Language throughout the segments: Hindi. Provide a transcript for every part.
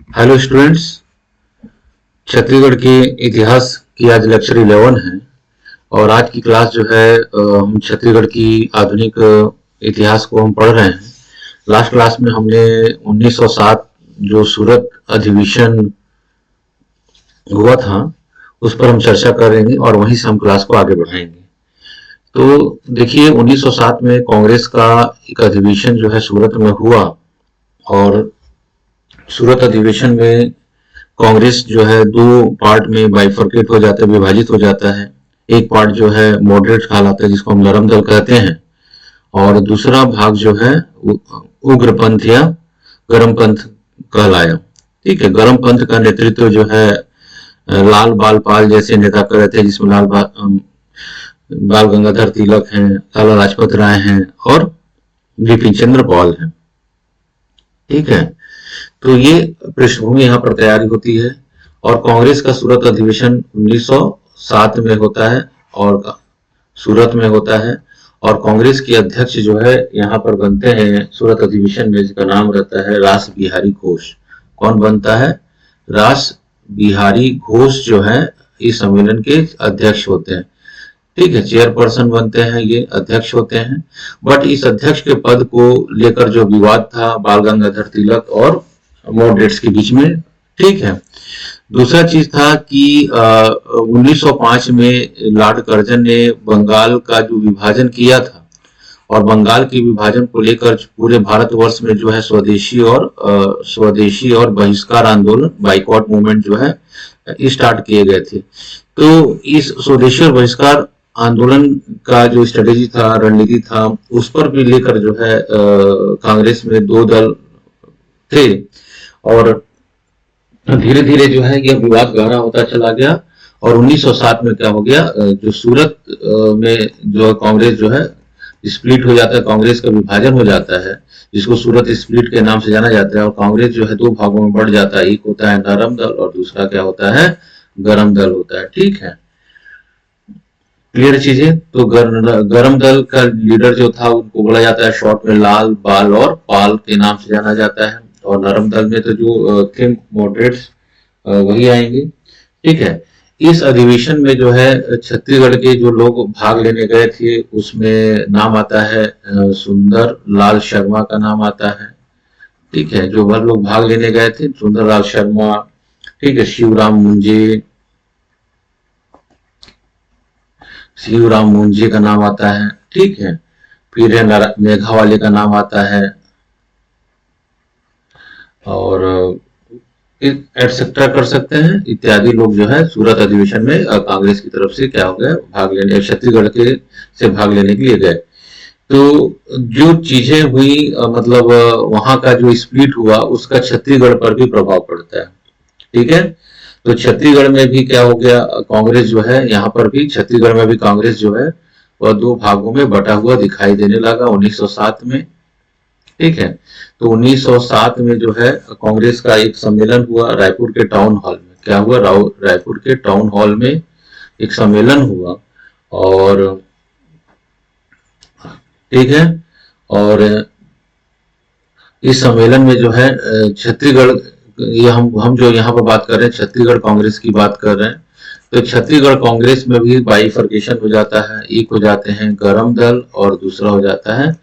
Hello students. छत्तीसगढ़ के इतिहास की आज लेक्चर 11 है और आज की क्लास जो है हम छत्तीसगढ़ की आधुनिक इतिहास को हम पढ़ रहे हैं। लास्ट क्लास में हमने 1907 जो सूरत अधिवेशन हुआ था उस पर हम चर्चा करेंगे और वहीं से हम क्लास को आगे बढ़ाएंगे। तो देखिए 1907 में कांग्रेस का एक अधिवेशन जो है सूरत में हुआ और सूरत अधिवेशन में कांग्रेस जो है दो पार्ट में बाइफरकेट हो जाता है, विभाजित हो जाता है। एक पार्ट जो है मॉडरेट कहलाता है जिसको हम नरम दल कहते हैं और दूसरा भाग जो है उग्रपंथ या गरम पंथ कहलाया। ठीक है, गरम पंथ का नेतृत्व जो है लाल बाल पाल जैसे नेता कर रहे थे, जिसमें बाल गंगाधर तिलक हैं, लाला लाजपत राय हैं और बिपिन चंद्र पाल हैं। ठीक है, तो ये पृष्ठभूमि यहाँ पर तैयारी होती है और कांग्रेस का सूरत अधिवेशन 1907 में होता है और सूरत में होता है और कांग्रेस के अध्यक्ष जो है यहाँ पर बनते हैं सूरत अधिवेशन में, जिसका नाम रहता है रास बिहारी घोष। कौन बनता है? रास बिहारी घोष जो है इस सम्मेलन के अध्यक्ष होते हैं। ठीक है, चेयरपर्सन बनते हैं, ये अध्यक्ष होते हैं। बट इस अध्यक्ष के पद को लेकर जो विवाद था बाल गंगाधर तिलक और मॉडरेट्स के बीच में। ठीक है, दूसरा चीज था कि 1905 में लॉर्ड कर्जन ने बंगाल का जो विभाजन किया था और बंगाल के विभाजन को लेकर पूरे भारतवर्ष में जो है स्वदेशी और बहिष्कार आंदोलन, बाइकॉट मूवमेंट जो है स्टार्ट किए गए थे। तो इस स्वदेशी और बहिष्कार आंदोलन का जो स्ट्रेटेजी था, रणनीति था, उस पर भी लेकर जो है कांग्रेस में दो दल थे और धीरे धीरे जो है यह विवाद गहरा होता चला गया और 1907 में क्या हो गया, जो सूरत में जो कांग्रेस जो है स्प्लिट हो जाता है, कांग्रेस का विभाजन हो जाता है, जिसको सूरत स्प्लिट के नाम से जाना जाता है और कांग्रेस जो है दो भागों में बढ़ जाता है। एक होता है नरम दल और दूसरा क्या होता है? गरम दल होता है। ठीक है, क्लियर चीजें। तो गरम दल का लीडर जो था उनको बोला जाता है शॉर्ट में लाल बाल और पाल के नाम से जाना जाता है और नरम दल में तो जो थे मॉडरेट्स वही आएंगे। ठीक है, इस अधिवेशन में जो है छत्तीसगढ़ के जो लोग भाग लेने गए थे उसमें नाम आता है सुंदर लाल शर्मा का नाम आता है। ठीक है, जो वह लोग भाग लेने गए थे, सुंदर लाल शर्मा, ठीक है, शिवराम मुंजे का नाम आता है। ठीक है, फिर मेघावाले का नाम आता है और एटसेट्रा कर सकते हैं। इत्यादि लोग जो है सूरत अधिवेशन में कांग्रेस की तरफ से क्या हो गए, भाग लेने, छत्तीसगढ़ के से भाग लेने के लिए गए। तो जो चीजें हुई मतलब वहां का जो स्प्लिट हुआ उसका छत्तीसगढ़ पर भी प्रभाव पड़ता है। ठीक है, तो छत्तीसगढ़ में भी क्या हो गया, कांग्रेस जो है यहाँ पर भी छत्तीसगढ़ में भी कांग्रेस जो है वह दो भागों में बटा हुआ दिखाई देने लगा 1907 में। ठीक है, तो 1907 में जो है कांग्रेस का एक सम्मेलन हुआ रायपुर के टाउन हॉल में। क्या हुआ? रायपुर के टाउन हॉल में एक सम्मेलन हुआ और ठीक है, और इस सम्मेलन में जो है छत्तीसगढ़, ये हम जो यहाँ पर बात कर रहे हैं छत्तीसगढ़ कांग्रेस की बात कर रहे हैं, तो छत्तीसगढ़ कांग्रेस में भी बाइफर्केशन हो जाता है। एक हो जाते हैं गरम दल और दूसरा हो जाता है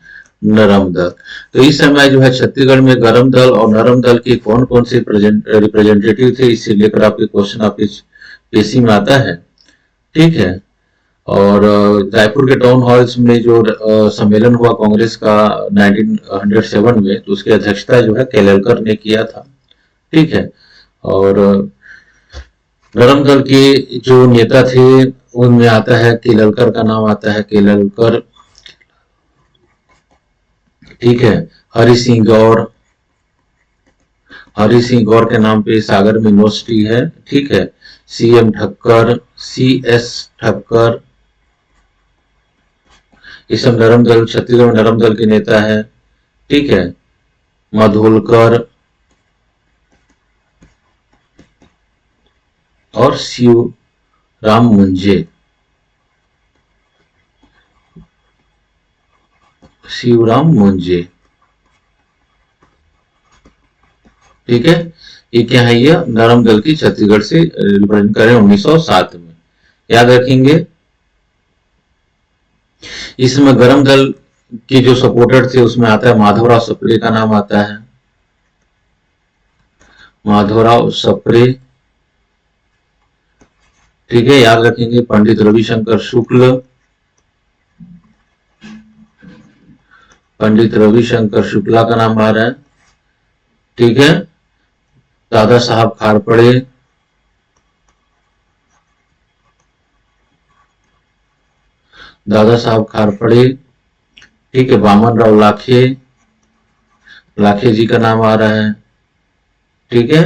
नरम दल। तो इस समय जो है छत्तीसगढ़ में गरम दल और नरम दल के कौन कौन से रिप्रेजेंटेटिव थे, इसे लेकर आपके क्वेश्चन आपके पेशी में आता है। ठीक है, और रायपुर के टाउन हॉल्स में जो सम्मेलन हुआ कांग्रेस का 1907 में, तो उसकी अध्यक्षता जो है केललकर ने किया था। ठीक है, और गरम दल के जो नेता थे उनमें आता है केललकर का नाम आता है, केललकर। ठीक है, हरि सिंह गौर, हरि सिंह गौर के नाम पे सागर में यूनिवर्सिटी है। ठीक है, सीएम ठक्कर, CS ठक्कर, ये सब नरम दल, छत्तीसगढ़ में नरम दल के नेता है। ठीक है, मधोलकर और शिवराम मुंजे, शिवराम मुंजे। ठीक है, ये क्या है, ये नरम दल की छत्तीसगढ़ से रिप्रेजेंट करें 1907 में, याद रखेंगे। इसमें गरम दल के जो सपोर्टर थे उसमें आता है माधवराव सप्रे का नाम आता है, माधवराव सप्रे, ठीक है, याद रखेंगे। पंडित रविशंकर शुक्ल, पंडित रविशंकर शुक्ला का नाम आ रहा है, ठीक है। दादा साहब खारपड़े, दादा साहब खारपड़े, ठीक है। वामन राव लाखे, लाखे जी का नाम आ रहा है, ठीक है।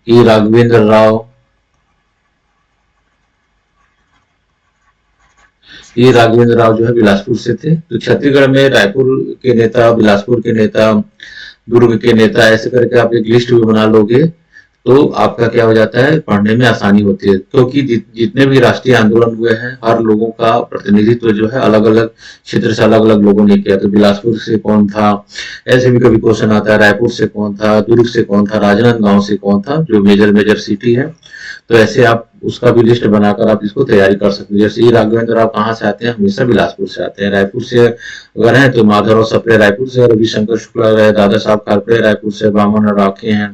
ई राघवेंद्र राव, ये राघवेंद्र राव जो है बिलासपुर से थे। तो छत्तीसगढ़ में रायपुर के नेता, बिलासपुर के नेता, दुर्ग के नेता, ऐसे करके आप एक लिस्ट भी बना लोगे तो आपका क्या हो जाता है, पढ़ने में आसानी होती है। क्योंकि जितने भी राष्ट्रीय आंदोलन हुए हैं हर लोगों का प्रतिनिधित्व जो है अलग अलग क्षेत्र से अलग अलग लोगों ने किया। तो बिलासपुर से कौन था, ऐसे भी कभी क्वेश्चन आता है, रायपुर से कौन था, दुर्ग से कौन था, राजनांदगांव से कौन था, जो मेजर मेजर सिटी है। तो ऐसे आप उसका भी लिस्ट बनाकर आप इसको तैयारी कर सकते हैं। जैसे ये राघवेंद्र आप कहाँ से आते हैं, हमेशा बिलासपुर से आते हैं। रायपुर से अगर हैं तो माधवराव सप्रे रायपुर से, रविशंकर शुक्ला रहे, दादा साहब खारपड़े रायपुर से, बामन राखे हैं,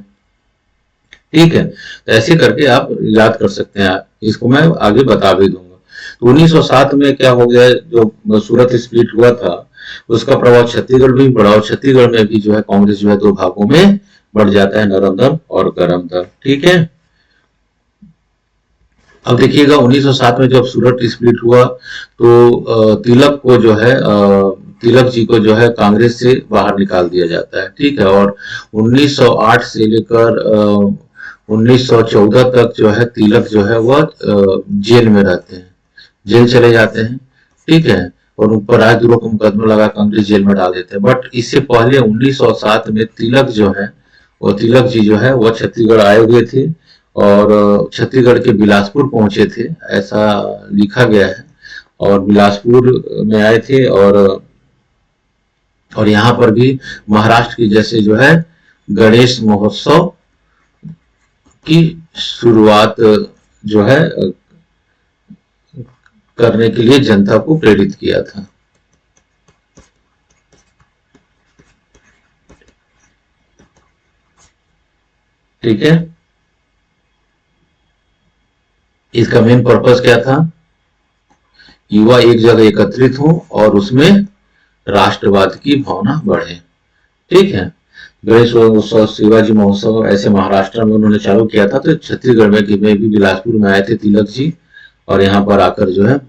ठीक है। तो ऐसे करके आप याद कर सकते हैं, इसको मैं आगे बता भी दूंगा। तो 1907 में क्या हो गया, जो सूरत स्प्लिट हुआ था उसका प्रभाव छत्तीसगढ़ में भी पड़ा, और छत्तीसगढ़ में भी जो है कांग्रेस जो है दो भागों में बढ़ जाता है, नरम दल और गरम दल, ठीक है। अब देखिएगा 1907 में जब सूरत स्प्लिट हुआ तो तिलक को जो है तिलक जी को जो है कांग्रेस से बाहर निकाल दिया जाता है, ठीक है। और 1908 से लेकर 1914 तक जो है तिलक जो है वह जेल में रहते हैं, जेल चले जाते हैं, ठीक है। और उन पर राजद्रोह का मुकदमा लगा कांग्रेस जेल में डाल देते हैं। बट इससे पहले 1907 में तिलक जो है, वो तिलक जी जो है वह छत्तीसगढ़ आए हुए थे और छत्तीसगढ़ के बिलासपुर पहुंचे थे, ऐसा लिखा गया है। और बिलासपुर में आए थे और यहाँ पर भी महाराष्ट्र की जैसे जो है गणेश महोत्सव की शुरुआत जो है करने के लिए जनता को प्रेरित किया था, ठीक है। इसका मेन पर्पस क्या था, युवा एक जगह एकत्रित हो और उसमें राष्ट्रवाद की भावना बढ़े, ठीक है। गणेश उत्सव, शिवाजी महोत्सव ऐसे महाराष्ट्र में उन्होंने चालू किया था। तो छत्तीसगढ़ में भी बिलासपुर में आए थे तिलक जी, और यहाँ पर आकर जो है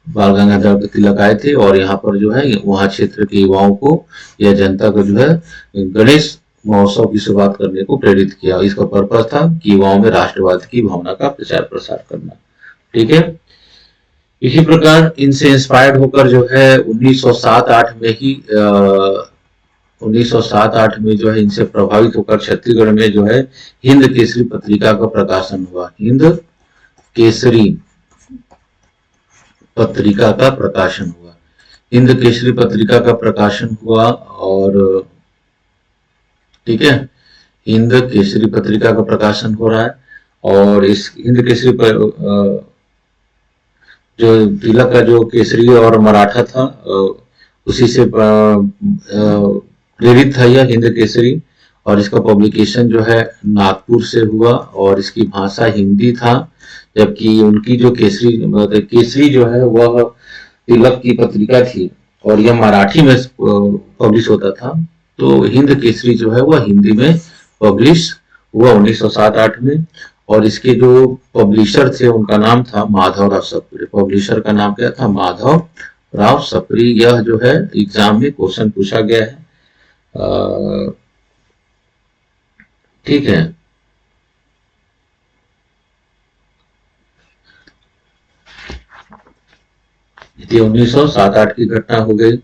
बाल गंगाधर तिलक आए थे और यहाँ पर जो है वहाँ क्षेत्र के युवाओं को या जनता को जो है गणेश महोत्सव की शुरुआत करने को प्रेरित किया। इसका पर्पज था कि युवाओं में राष्ट्रवाद की भावना का प्रचार प्रसार करना, ठीक है। इसी प्रकार इनसे इंस्पायर्ड होकर जो है 1907-8 में ही 1907-8 में जो है इनसे प्रभावित होकर छत्तीसगढ़ में जो है हिंद केसरी पत्रिका का प्रकाशन हुआ, हिंद केसरी पत्रिका का प्रकाशन हुआ, हिंद केसरी पत्रिका का प्रकाशन हुआ। और ठीक है, हिंद केसरी पत्रिका का प्रकाशन हो रहा है। और इस हिंद केसरी पर जो तिलक का जो केसरी और मराठा था उसी से प्रेरित था यह हिंद केसरी। और इसका पब्लिकेशन जो है नागपुर से हुआ और इसकी भाषा हिंदी था, जबकि उनकी जो केसरी जो है वह तिलक की पत्रिका थी और यह मराठी में पब्लिश होता था। तो हिंद केसरी जो है वह हिंदी में पब्लिश हुआ 1907-8 में। और इसके जो पब्लिशर थे उनका नाम था माधव राव सप्रे, पब्लिशर का नाम क्या था, माधव राव सप्रे। यह जो है एग्जाम में क्वेश्चन पूछा गया है, ठीक है। ये 1907-8 की घटना हो गई।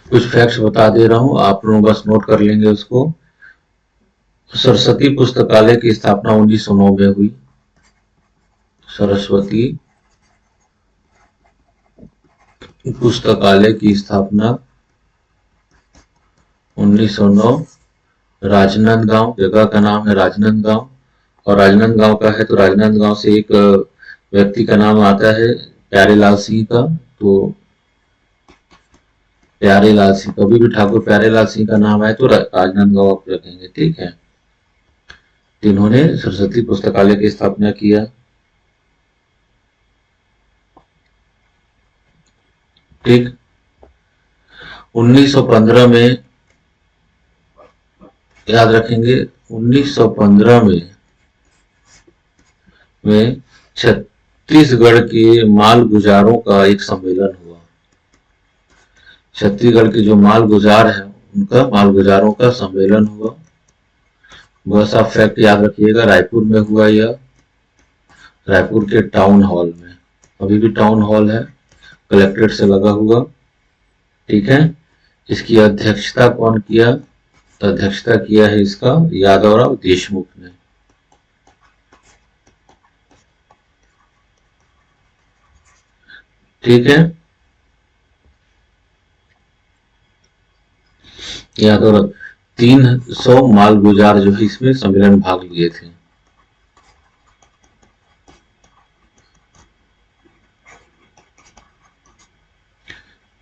कुछ फैक्ट्स बता दे रहा हूँ, आप लोग बस नोट कर लेंगे उसको। सरस्वती पुस्तकालय की स्थापना 1909 में हुई। सरस्वती पुस्तकालय की स्थापना 1909। राजनांदगांव जगह का नाम है राजनांदगांव, और राजनांदगांव का है तो राजनांदगांव से एक व्यक्ति का नाम आता है प्यारेलाल सिंह का। तो प्यारेलाल सिंह, कभी भी ठाकुर प्यारेलाल सिंह का नाम आए तो राजनांदगांव आप रखेंगे, ठीक है। जिन्होंने सरस्वती पुस्तकालय की स्थापना किया, ठीक। 1915 में, याद रखेंगे, 1915 में छत्तीसगढ़ के माल गुजारों का एक सम्मेलन हुआ। छत्तीसगढ़ के जो माल गुजार है उनका माल गुजारों का सम्मेलन हुआ। बस आप फैक्ट याद रखिएगा, रायपुर में हुआ यह, रायपुर के टाउन हॉल में। अभी भी टाउन हॉल है, कलेक्ट्रेट से लगा हुआ, ठीक है। इसकी अध्यक्षता कौन किया? अध्यक्षता किया है इसका यादवराव देशमुख ने, ठीक है। यादवराव 300 माल गुजार जो है इसमें सम्मेलन भाग लिए थे,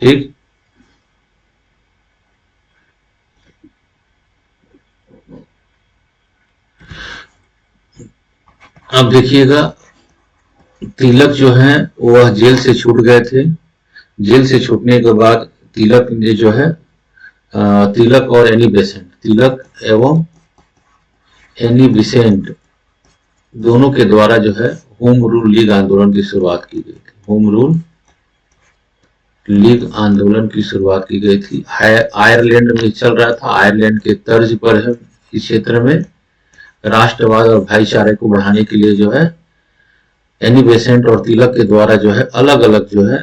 ठीक। अब देखिएगा, तिलक जो है वह जेल से छूट गए थे। जेल से छूटने के बाद तिलक ने जो है तिलक और एनी बेसेंट, तिलक एवं एनी बिसेंट दोनों के द्वारा जो है होम रूल लीग आंदोलन की शुरुआत की गई थी। होम रूल लीग आंदोलन की शुरुआत की गई थी। आयरलैंड में चल रहा था, आयरलैंड के तर्ज पर है इस क्षेत्र में। राष्ट्रवाद और भाईचारे को बढ़ाने के लिए जो है एनी बेसेंट और तिलक के द्वारा जो है अलग अलग जो है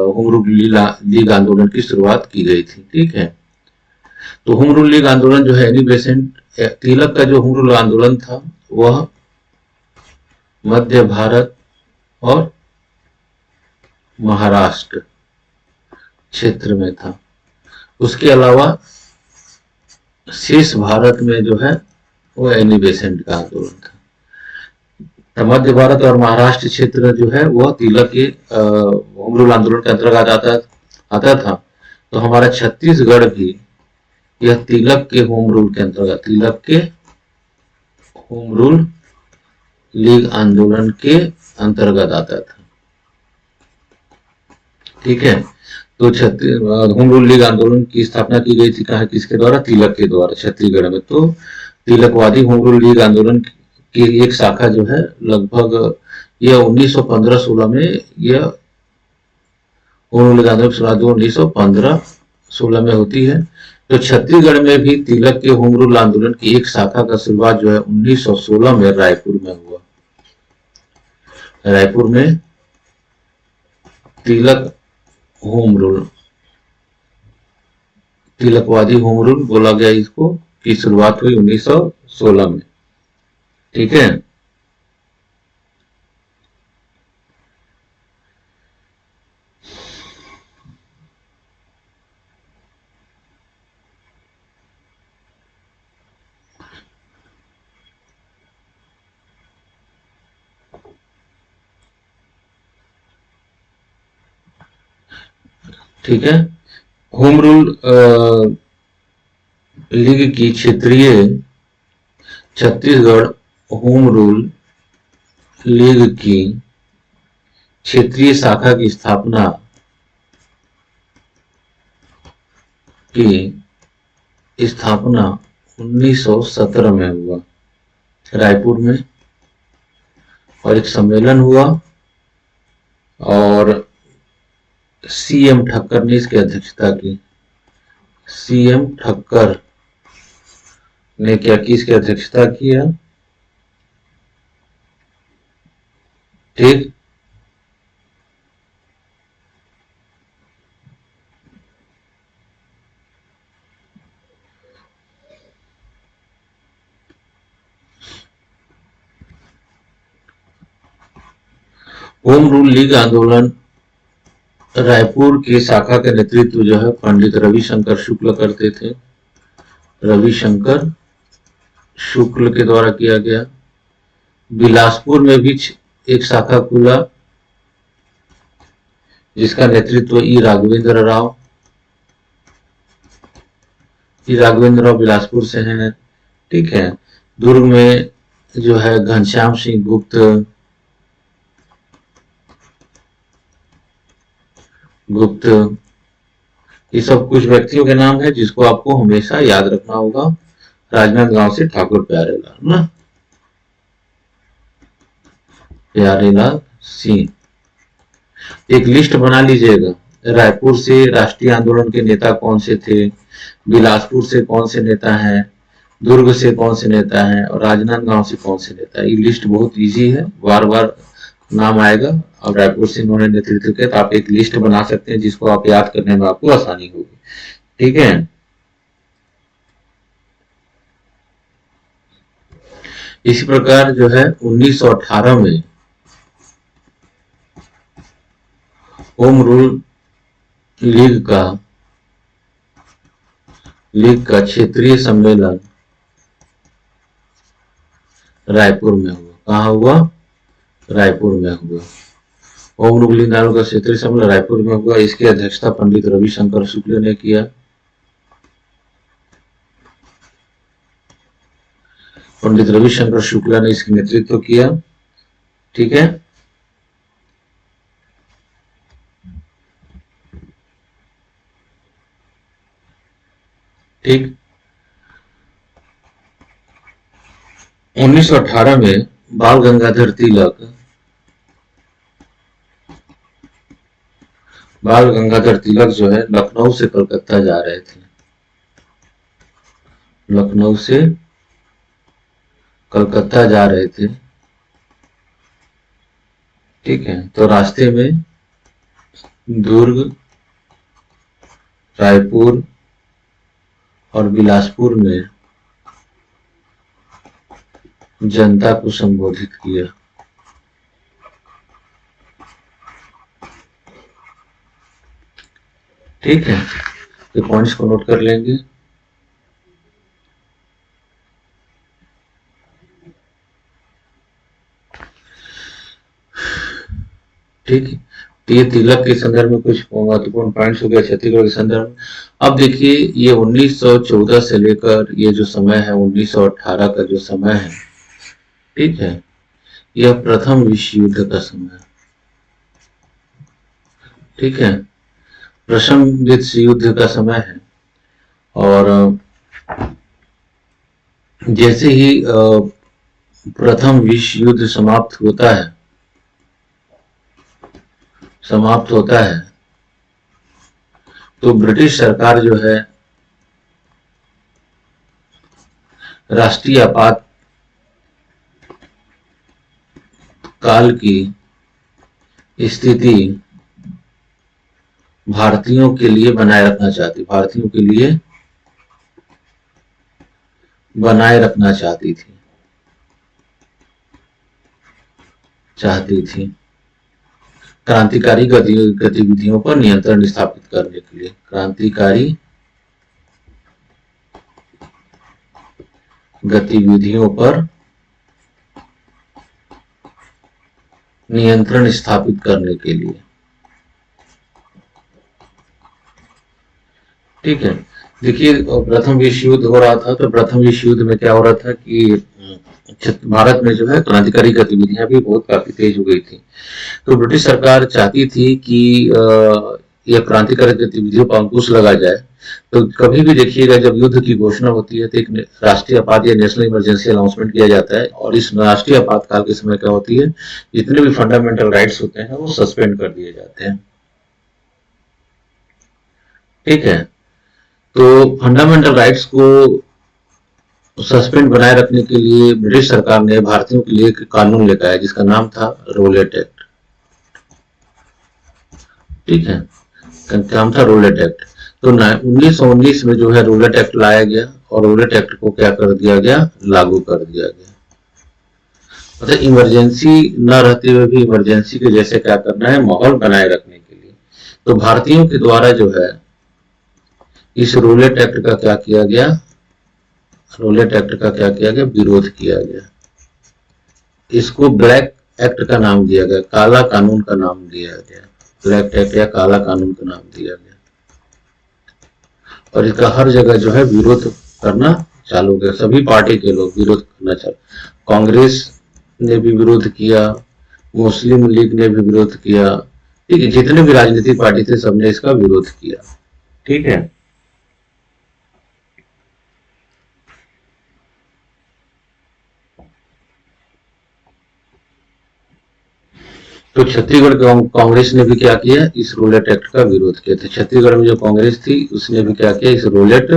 होम रूल लीग आंदोलन की शुरुआत की गई थी, ठीक है। तो होम रूल लीग आंदोलन जो है एनी बेसेंट, तिलक का जो होम रूल आंदोलन था वह मध्य भारत और महाराष्ट्र क्षेत्र में था। उसके अलावा शेष भारत में जो है वो एनी बेसेंट का आंदोलन था। तो मध्य भारत और महाराष्ट्र क्षेत्र जो है वह तिलक के होम रूल आंदोलन के अंतर्गत आता था। तो हमारा छत्तीसगढ़ भी यह तिलक के होम रूल के अंतर्गत, तिलक के होम रूल लीग आंदोलन के अंतर्गत आता था, ठीक है। तो होम रूल लीग आंदोलन की स्थापना की गई थी कहा, किसके द्वारा? तिलक के द्वारा, छत्तीसगढ़ में। तो तिलकवादी होम रूल लीग आंदोलन की एक शाखा जो है लगभग यह 1915-16 में यह होम रूल लीग आंदोलन शुरुआत 1915-16 में होती है। तो छत्तीसगढ़ में भी तिलक के होम रूल आंदोलन की एक शाखा का शुरुआत जो है 1916 में रायपुर में हुआ। रायपुर में तिलक होम रूल, तिलकवादी होम रूल बोला गया इसको, की शुरुआत हुई 1916 में, ठीक है। ठीक है। होम रूल लीग की क्षेत्रीय छत्तीसगढ़ होम रूल लीग की क्षेत्रीय शाखा की स्थापना की स्थापना 1917 में हुआ रायपुर में, और एक सम्मेलन हुआ और सीएम ठक्कर ने इसकी अध्यक्षता की। सीएम ठक्कर ने क्या की? इसकी अध्यक्षता किया, ठीक। होम रूल लीग आंदोलन रायपुर की शाखा के नेतृत्व जो है पंडित रविशंकर शुक्ल करते थे। रविशंकर शुक्ल के द्वारा किया गया। बिलासपुर में भी एक शाखा खुला जिसका नेतृत्व ई राघवेंद्र राव बिलासपुर से हैं। ठीक है। दुर्ग में जो है घनश्याम सिंह गुप्त ये सब कुछ व्यक्तियों के नाम है जिसको आपको हमेशा याद रखना होगा। राजनांदगांव से ठाकुर प्यारेलाल ना, प्यारेलाल सिंह। एक लिस्ट बना लीजिएगा। रायपुर से राष्ट्रीय आंदोलन के नेता कौन से थे, बिलासपुर से कौन से नेता हैं, दुर्ग से कौन से नेता हैं और राजनांदगांव से कौन से नेता है। ये लिस्ट बहुत इजी है, बार बार नाम आएगा। और रायपुर से इन्होंने नेतृत्व किया, तो आप एक लिस्ट बना सकते हैं जिसको आप याद करने में आपको आसानी होगी। ठीक है। इसी प्रकार जो है 1918 में होम रूल लीग का क्षेत्रीय सम्मेलन रायपुर में हुआ। कहाँ हुआ? रायपुर में हुआ। होम रूल लीग का क्षेत्रीय सम्मेलन रायपुर में हुआ। इसकी अध्यक्षता पंडित रविशंकर शुक्ल ने किया। पंडित रविशंकर शुक्ला ने इसका नेतृत्व किया। ठीक है। ठीक। 1918 में बाल गंगाधर तिलक जो है लखनऊ से कलकत्ता जा रहे थे। लखनऊ से कलकत्ता जा रहे थे। ठीक है। तो रास्ते में दुर्ग, रायपुर और बिलासपुर में जनता को संबोधित किया। ठीक है। ये पॉइंट्स को नोट कर लेंगे। ठीक है। तो ये तिलक के संदर्भ में कुछ महत्वपूर्ण पॉइंट्स हो गया छत्तीसगढ़ के संदर्भ में। अब देखिए ये 1914 से लेकर ये जो समय है 1918 का जो समय है, ठीक है, यह प्रथम विश्व युद्ध का समय है। ठीक है। प्रथम विश्व युद्ध का समय है और जैसे ही प्रथम विश्व युद्ध समाप्त होता है तो ब्रिटिश सरकार जो है राष्ट्रीय आपात काल की स्थिति भारतीयों के लिए बनाए रखना चाहती थी। क्रांतिकारी गतिविधियों पर नियंत्रण स्थापित करने के लिए, क्रांतिकारी गतिविधियों पर नियंत्रण स्थापित करने के लिए। ठीक है। देखिए प्रथम विश्व युद्ध हो रहा था, तो प्रथम विश्व युद्ध में क्या हो रहा था कि भारत में जो है क्रांतिकारी गतिविधियां भी बहुत काफी तेज हो गई थी। तो ब्रिटिश सरकार चाहती थी कि यह क्रांतिकारी गतिविधियों पर अंकुश लगा जाए। तो कभी भी देखिएगा जब युद्ध की घोषणा होती है तो एक राष्ट्रीय आपात या नेशनल इमरजेंसी अनाउंसमेंट किया जाता है और इस राष्ट्रीय आपातकाल के समय क्या होती है, जितने भी फंडामेंटल राइट्स होते हैं वो सस्पेंड कर दिए जाते हैं। ठीक है। तो फंडामेंटल राइट्स को सस्पेंड बनाए रखने के लिए ब्रिटिश सरकार ने भारतीयों के लिए एक कानून लेकर आया जिसका नाम था रोलेट एक्ट। ठीक है। नाम था रोलेट एक्ट। तो 1919 में जो है रोलेट एक्ट लाया गया और रोलेट एक्ट को क्या कर दिया गया, लागू कर दिया गया। मतलब इमरजेंसी न रहते हुए भी इमरजेंसी के जैसे क्या करना है, माहौल बनाए रखने के लिए। तो भारतीयों के द्वारा जो है इस रूलेट एक्ट का क्या किया गया, रूलेट एक्ट का क्या किया गया, विरोध किया गया। इसको ब्लैक एक्ट का नाम दिया गया, काला कानून का नाम दिया गया, ब्लैक एक्ट या काला कानून का नाम दिया गया। और इसका हर जगह जो है विरोध करना चालू किया, सभी पार्टी के लोग विरोध करना चालू। कांग्रेस ने भी विरोध किया, मुस्लिम लीग ने भी विरोध किया, ठीक है, जितने भी राजनीतिक पार्टी थे सबने इसका विरोध किया, ठीक है। तो छत्तीसगढ़ कांग्रेस ने भी क्या किया, इस रूलेट एक्ट का विरोध किया। तो छत्तीसगढ़ में जो कांग्रेस थी उसने भी क्या किया, इस रूलेट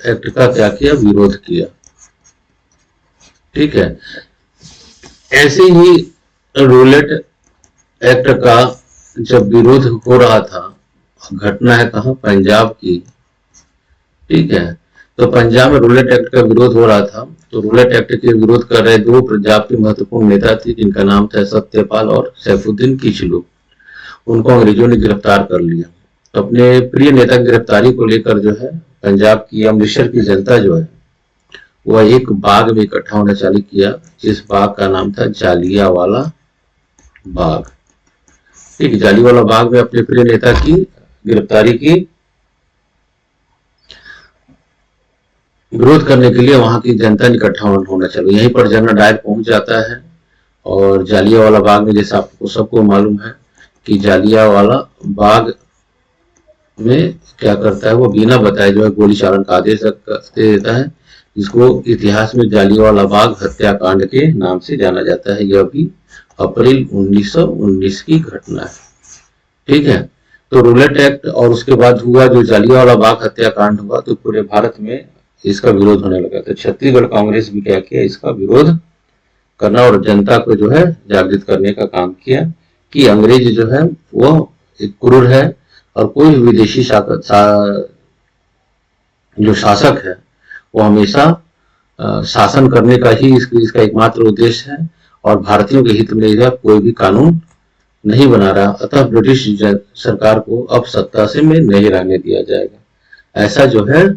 एक्ट का क्या किया, विरोध किया, ठीक है। ऐसे ही रूलेट एक्ट का जब विरोध हो रहा था, घटना है कहा, पंजाब की, ठीक है। तो पंजाब में रूलेट एक्ट का विरोध हो रहा था। तो रूलेट एक्ट के विरोध कर रहे दो पंजाब के महत्वपूर्ण नेता थे, जिनका नाम था सत्यपाल और सैफुद्दीन किचलू। उनको अंग्रेजों ने गिरफ्तार कर लिया। तो अपने प्रिय नेता की गिरफ्तारी को लेकर जो है पंजाब की, अमृतसर की जनता जो है वह एक बाग में इकट्ठा होना चालू किया, जिस बाग का नाम था जालियावाला बाग, ठीक है। जालियावाला बाग में अपने प्रिय नेता की गिरफ्तारी की विरोध करने के लिए वहां की जनता ने इकट्ठा होना चालू। यहीं पर जनरल डायर पहुंच जाता है और जालियावाला बाग में, जैसा आपको सबको मालूम है कि जालियावाला बाग में क्या करता है, वो बिना बताए जो है गोली चालन का आदेश दे देता है, जिसको इतिहास में जालियावाला बाग हत्याकांड के नाम से जाना जाता है। यह भी अप्रैल 1919 की घटना है, ठीक है। तो रूलेट एक्ट और उसके बाद हुआ जो जालियावाला बाग हत्याकांड हुआ, तो पूरे भारत में इसका विरोध होने लगा। तो छत्तीसगढ़ कांग्रेस भी क्या किया, इसका विरोध करना और जनता को जो है जागृत करने का काम किया कि अंग्रेज जो है वो एक क्रूर है और कोई विदेशी जो शासक है वो हमेशा शासन करने का ही इसका एकमात्र उद्देश्य है और भारतीयों के हित में यह कोई भी कानून नहीं बना रहा। अतः ब्रिटिश सरकार को अब सत्ता से में नहीं रहने दिया जाएगा। ऐसा जो है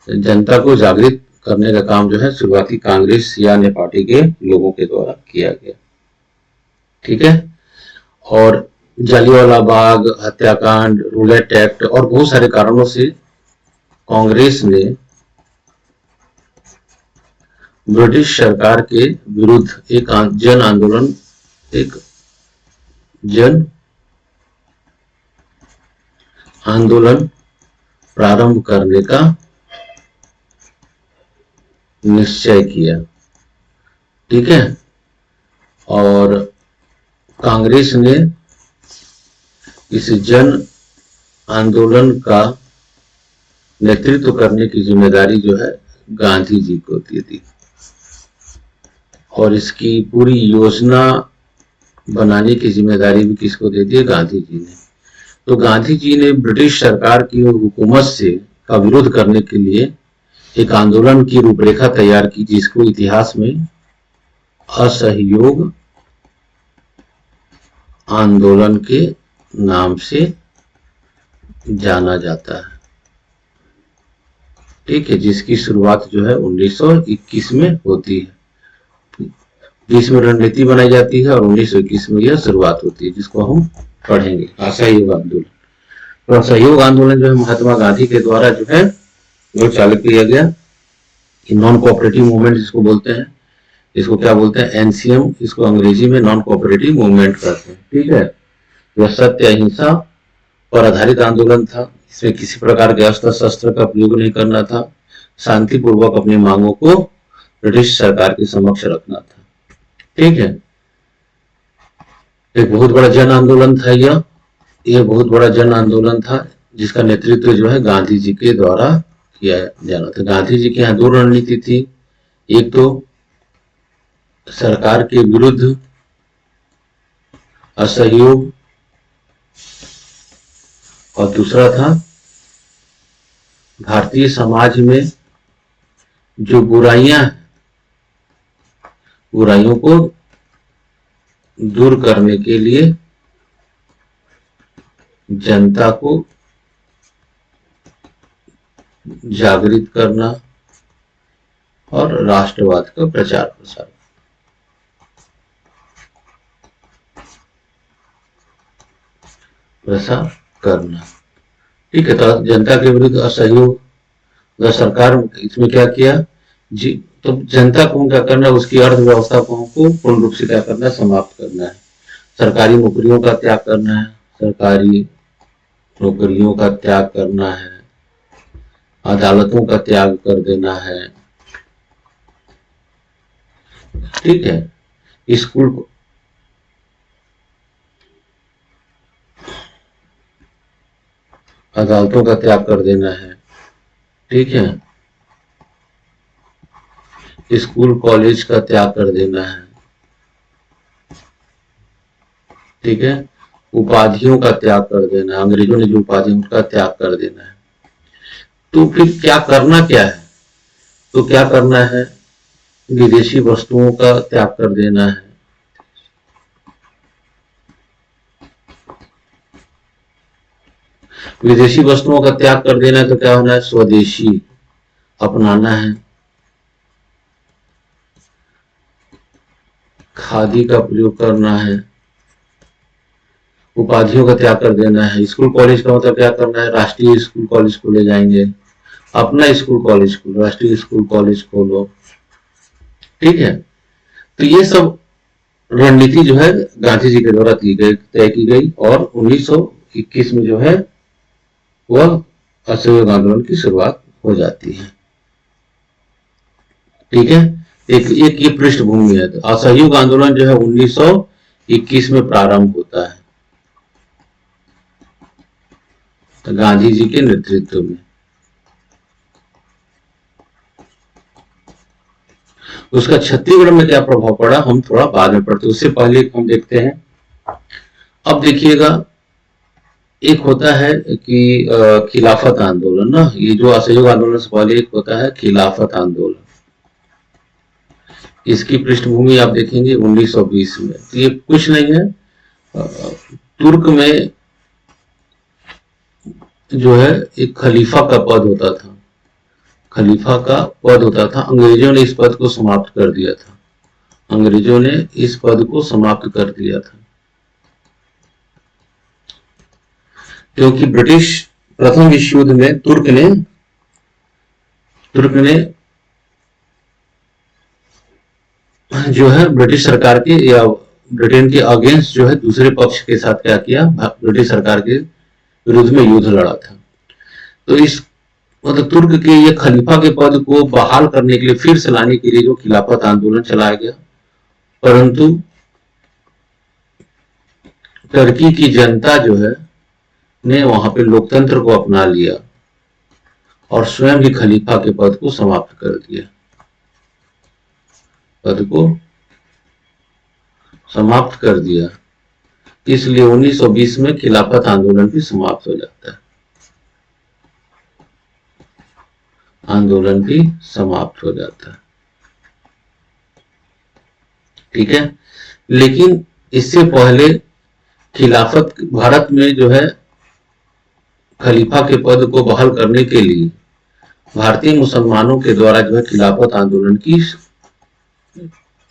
जनता को जागृत करने का काम जो है शुरुआती कांग्रेस या अन्य पार्टी के लोगों के द्वारा किया गया, ठीक है। और जालियावाला बाग हत्याकांड, रूलेट एक्ट और बहुत सारे कारणों से कांग्रेस ने ब्रिटिश सरकार के विरुद्ध एक जन आंदोलन प्रारंभ करने का निश्चय किया, ठीक है। और कांग्रेस ने इस जन आंदोलन का नेतृत्व करने की जिम्मेदारी जो है गांधी जी को दी थी और इसकी पूरी योजना बनाने की जिम्मेदारी भी किसको दे दी, गांधी जी ने। तो गांधी जी ने ब्रिटिश सरकार की हुकूमत से का विरोध करने के लिए एक आंदोलन की रूपरेखा तैयार की, जिसको इतिहास में असहयोग आंदोलन के नाम से जाना जाता है, ठीक है। जिसकी शुरुआत जो है 1921 में होती है। 20 में रणनीति बनाई जाती है और 1921 में यह शुरुआत होती है, जिसको हम पढ़ेंगे, असहयोग आंदोलन। तो असहयोग आंदोलन जो है महात्मा गांधी के द्वारा जो है वो चालू किया गया। नॉन कोऑपरेटिव मूवमेंट जिसको बोलते हैं, इसको क्या बोलते हैं, एनसीएम, इसको अंग्रेजी में नॉन कोऑपरेटिव मूवमेंट कहते हैं, ठीक है। यह सत्य अहिंसा पर आधारित आंदोलन था। इसमें किसी प्रकार के अस्त्र शस्त्र का प्रयोग नहीं करना था, शांतिपूर्वक अपनी मांगों को ब्रिटिश सरकार के समक्ष रखना था, ठीक है। एक बहुत बड़ा जन आंदोलन था यह बहुत बड़ा जन आंदोलन था, जिसका नेतृत्व जो है गांधी जी के द्वारा किया जाना था। गांधी जी के यहाँ दो रणनीति थी, एक तो सरकार के विरुद्ध असहयोग और दूसरा था भारतीय समाज में जो बुराइयां हैं, बुराइयों को दूर करने के लिए जनता को जागृत करना और राष्ट्रवाद का प्रचार प्रसार करना। ठीक है, तो जनता के विरुद्ध असहयोग, तो सरकार इसमें क्या किया जी, तो जनता को क्या करना है, उसकी अर्थव्यवस्था को पूर्ण रूप से क्या करना है, समाप्त करना है। सरकारी नौकरियों का त्याग करना है, सरकारी नौकरियों का त्याग करना है, अदालतों का त्याग कर देना है। ठीक है, स्कूल को अदालतों का त्याग कर देना है। ठीक है, स्कूल कॉलेज का त्याग कर देना है। ठीक है, उपाधियों का त्याग कर देना है, अंग्रेजों ने जो उपाधि उनका त्याग कर देना है। तो फिर क्या करना क्या है, तो क्या करना है, विदेशी वस्तुओं का त्याग कर देना है। विदेशी वस्तुओं का त्याग कर देना है, तो क्या होना है, स्वदेशी अपनाना है, खादी का प्रयोग करना है, उपाधियों का त्याग कर देना है। स्कूल कॉलेज का मतलब क्या करना है, राष्ट्रीय स्कूल कॉलेज खोले जाएंगे, अपना स्कूल कॉलेज खोलो, राष्ट्रीय स्कूल कॉलेज खोलो। ठीक है, तो ये सब रणनीति जो है गांधी जी के द्वारा तय की गई और 1921 में जो है वह असहयोग आंदोलन की शुरुआत हो जाती है। ठीक है, एक एक ये पृष्ठभूमि है। तो असहयोग आंदोलन जो है 1921 में प्रारंभ होता है, तो गांधी जी के नेतृत्व में। उसका छत्तीसगढ़ में क्या प्रभाव पड़ा, हम थोड़ा बाद में पढ़ते, उससे पहले हम देखते हैं। अब देखिएगा, एक होता है कि खिलाफत आंदोलन ना, ये जो असहयोग आंदोलन से पहले एक होता है खिलाफत आंदोलन। इसकी पृष्ठभूमि आप देखेंगे 1920 में, तो ये कुछ नहीं है, तुर्क में जो है एक खलीफा का पद होता था, खलीफा का पद होता था, अंग्रेजों ने इस पद को समाप्त कर दिया था, अंग्रेजों ने इस पद को समाप्त कर दिया था, क्योंकि ब्रिटिश प्रथम विश्व युद्ध में तुर्क ने जो है ब्रिटिश सरकार के या ब्रिटेन के अगेंस्ट जो है दूसरे पक्ष के साथ क्या किया, ब्रिटिश सरकार के विरुद्ध में युद्ध लड़ा था। तो इस मतलब तुर्क के ये खलीफा के पद को बहाल करने के लिए, फिर से लाने के लिए जो खिलाफत आंदोलन चलाया गया, परंतु टर्की की जनता जो है ने वहां पे लोकतंत्र को अपना लिया और स्वयं ही खलीफा के पद को समाप्त कर दिया, पद को समाप्त कर दिया। इसलिए 1920 में खिलाफत आंदोलन भी समाप्त हो जाता है, आंदोलन भी समाप्त हो जाता है। ठीक है, लेकिन इससे पहले खिलाफत भारत में जो है खलीफा के पद को बहाल करने के लिए भारतीय मुसलमानों के द्वारा जो है खिलाफत आंदोलन की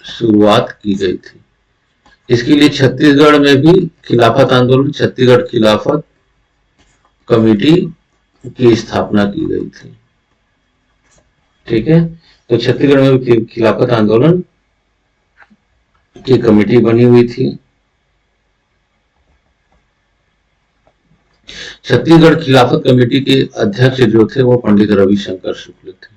शुरुआत की गई थी। इसके लिए छत्तीसगढ़ में भी खिलाफत आंदोलन, छत्तीसगढ़ खिलाफत कमेटी की स्थापना की गई थी। ठीक है, तो छत्तीसगढ़ में भी खिलाफत आंदोलन की कमेटी बनी हुई थी। छत्तीसगढ़ खिलाफत कमेटी के अध्यक्ष जो थे वो पंडित रविशंकर शुक्ल थे।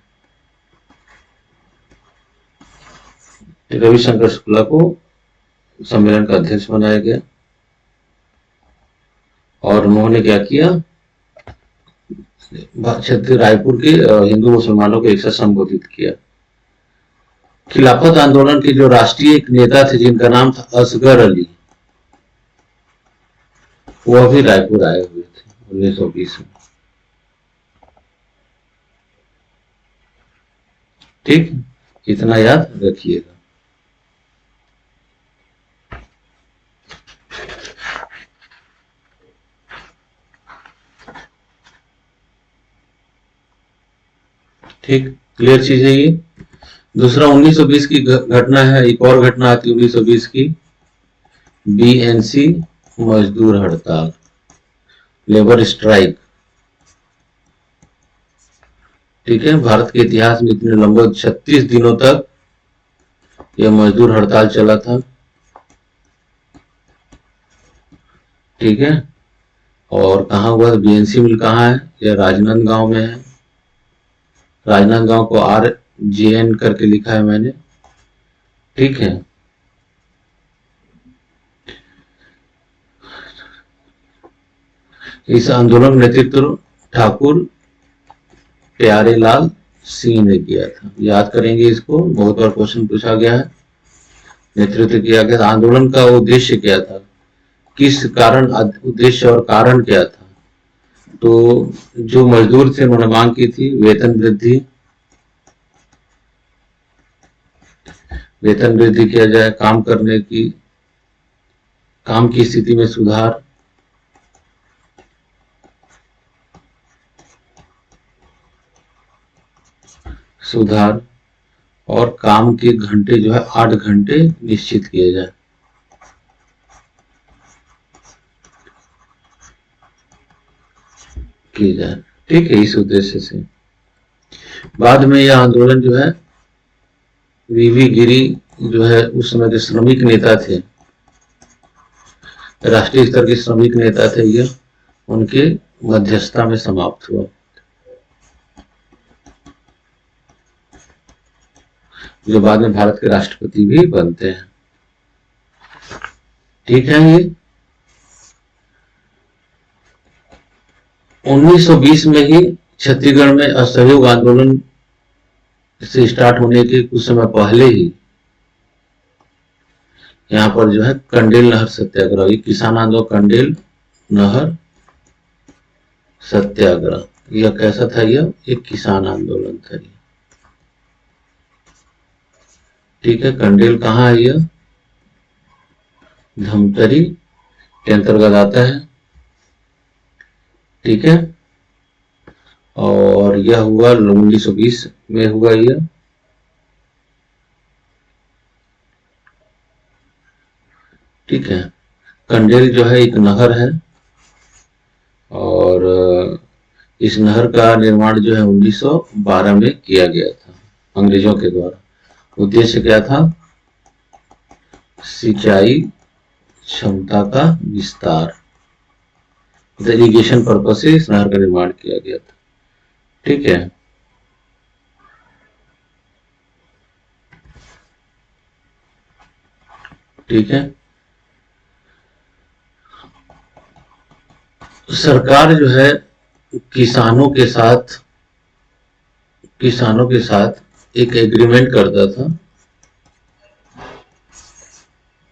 रविशंकर शुक्ला को सम्मेलन का अध्यक्ष बनाया गया और उन्होंने क्या किया, रायपुर के हिंदू मुसलमानों को एक साथ संबोधित किया। खिलाफत आंदोलन के जो राष्ट्रीय एक नेता थे जिनका नाम था असगर अली, वह भी रायपुर आए हुए थे 1920 में। ठीक, इतना याद रखिएगा। ठीक, क्लियर चीज है ये। दूसरा 1920 की घटना है, एक और घटना आती है 1920 की, बीएनसी मजदूर हड़ताल, लेबर स्ट्राइक। ठीक है, भारत के इतिहास में इतने लगभग 36 दिनों तक यह मजदूर हड़ताल चला था। ठीक है, और कहाँ हुआ? बीएनसी मिल कहाँ है? यह राजनांदगांव में है। राजनांदगांव को RJN करके लिखा है मैंने। ठीक है, इस आंदोलन का नेतृत्व ठाकुर प्यारेलाल सिंह ने किया था। याद करेंगे इसको, बहुत बार क्वेश्चन पूछा गया है। नेतृत्व किया गया। आंदोलन का उद्देश्य क्या था? किस कारण उद्देश्य और कारण क्या था? तो जो मजदूर थे उन्होंने मांग की थी वेतन वृद्धि, वेतन वृद्धि किया जाए, काम की स्थिति में सुधार, और काम के घंटे जो है 8 घंटे निश्चित किए जाए। ठीक है, इस उद्देश्य से बाद में यह आंदोलन जो है वीवी गिरी जो है उस समय के श्रमिक नेता थे, राष्ट्रीय स्तर के श्रमिक नेता थे, यह उनके मध्यस्थता में समाप्त हुआ, जो बाद में भारत के राष्ट्रपति भी बनते हैं। ठीक है, ये 1920 में ही छत्तीसगढ़ में असहयोग आंदोलन से स्टार्ट होने के कुछ समय पहले ही यहाँ पर जो है कंडेल नहर सत्याग्रह, किसान आंदोलन कंडेल नहर सत्याग्रह, यह कैसा था? यह एक किसान आंदोलन था। ठीक है, कंडेल कहाँ है? यह धमतरी के अंतर्गत आता है। ठीक है, और यह हुआ 1920 में हुआ यह। ठीक है, कंडेल जो है एक नहर है, और इस नहर का निर्माण जो है 1912 में किया गया था अंग्रेजों के द्वारा। उद्देश्य क्या था? सिंचाई क्षमता का विस्तार, इरिगेशन पर्पस से इस नहर का निर्माण किया गया था। ठीक है, ठीक है, सरकार जो है किसानों के साथ एक एग्रीमेंट करता था।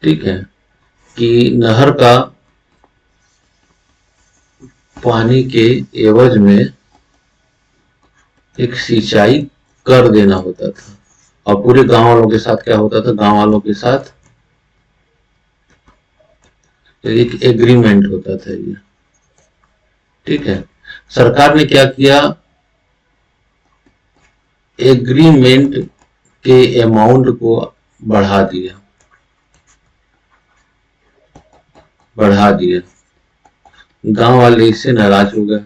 ठीक है, कि नहर का पानी के एवज में एक सिंचाई कर देना होता था, और पूरे गांव वालों के साथ क्या होता था? गांव वालों के साथ एक एग्रीमेंट होता था ये। ठीक है, सरकार ने क्या किया? एग्रीमेंट के अमाउंट को बढ़ा दिया, गांव वाले इससे नाराज हो गए,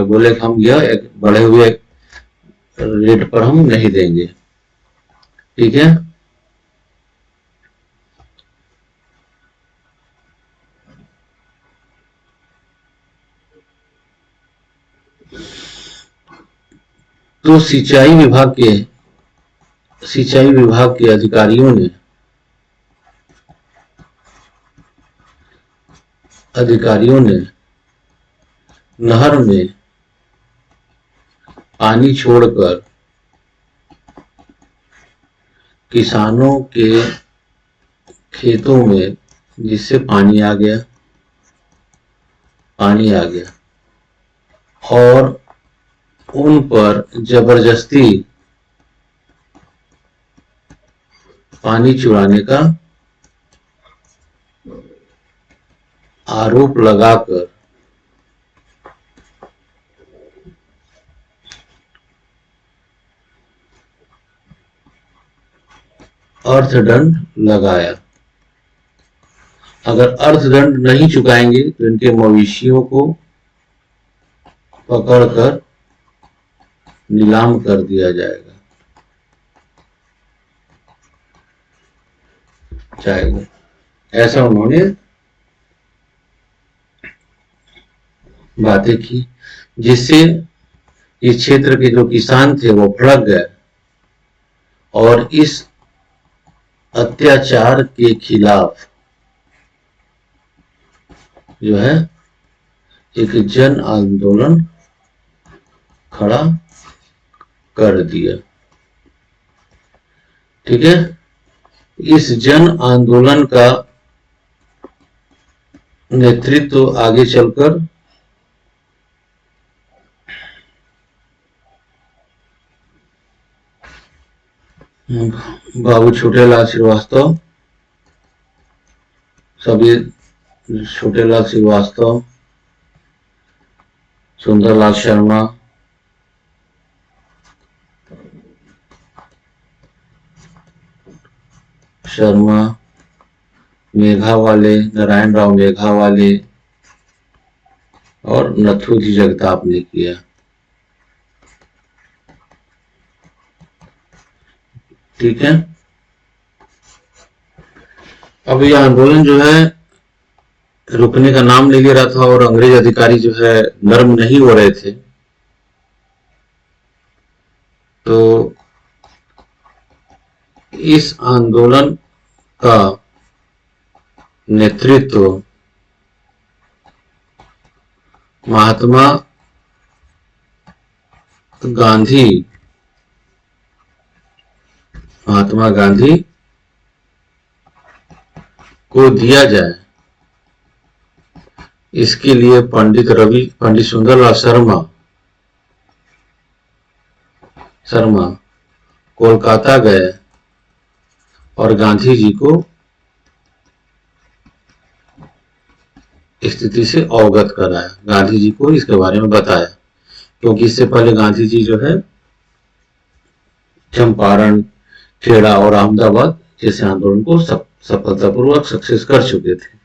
बोले हम यह बढ़े हुए रेट पर हम नहीं देंगे। ठीक है, तो सिंचाई विभाग के अधिकारियों ने नहर में पानी छोड़कर किसानों के खेतों में, जिससे पानी आ गया, और उन पर जबरदस्ती पानी चुराने का आरोप लगाकर अर्थदंड लगाया। अगर अर्थदंड नहीं चुकाएंगे तो इनके मवेशियों को पकड़कर नीलाम कर दिया जाएगा। ऐसा उन्होंने बातें की, जिससे इस क्षेत्र के जो किसान थे वो भड़क गए और इस अत्याचार के खिलाफ जो है एक जन आंदोलन खड़ा कर दिया। ठीक है, इस जन आंदोलन का नेतृत्व आगे चलकर बाबू छोटेलाल श्रीवास्तव, छोटेलाल श्रीवास्तव, सुंदरलाल शर्मा, मेघावाले, नारायण राव मेघावाले और नथुजी जगताप ने किया। ठीक है, अब यह आंदोलन जो है रुकने का नाम नहीं ले रहा था और अंग्रेज अधिकारी जो है नर्म नहीं हो रहे थे। तो इस आंदोलन का नेतृत्व महात्मा गांधी को दिया जाए, इसके लिए पंडित सुंदरलाल शर्मा कोलकाता गए और गांधी जी को स्थिति से अवगत कराया, गांधी जी को इसके बारे में बताया, क्योंकि इससे पहले गांधी जी जो है चंपारण, खेड़ा और अहमदाबाद जैसे आंदोलन को सफलतापूर्वक सक्सेस कर चुके थे।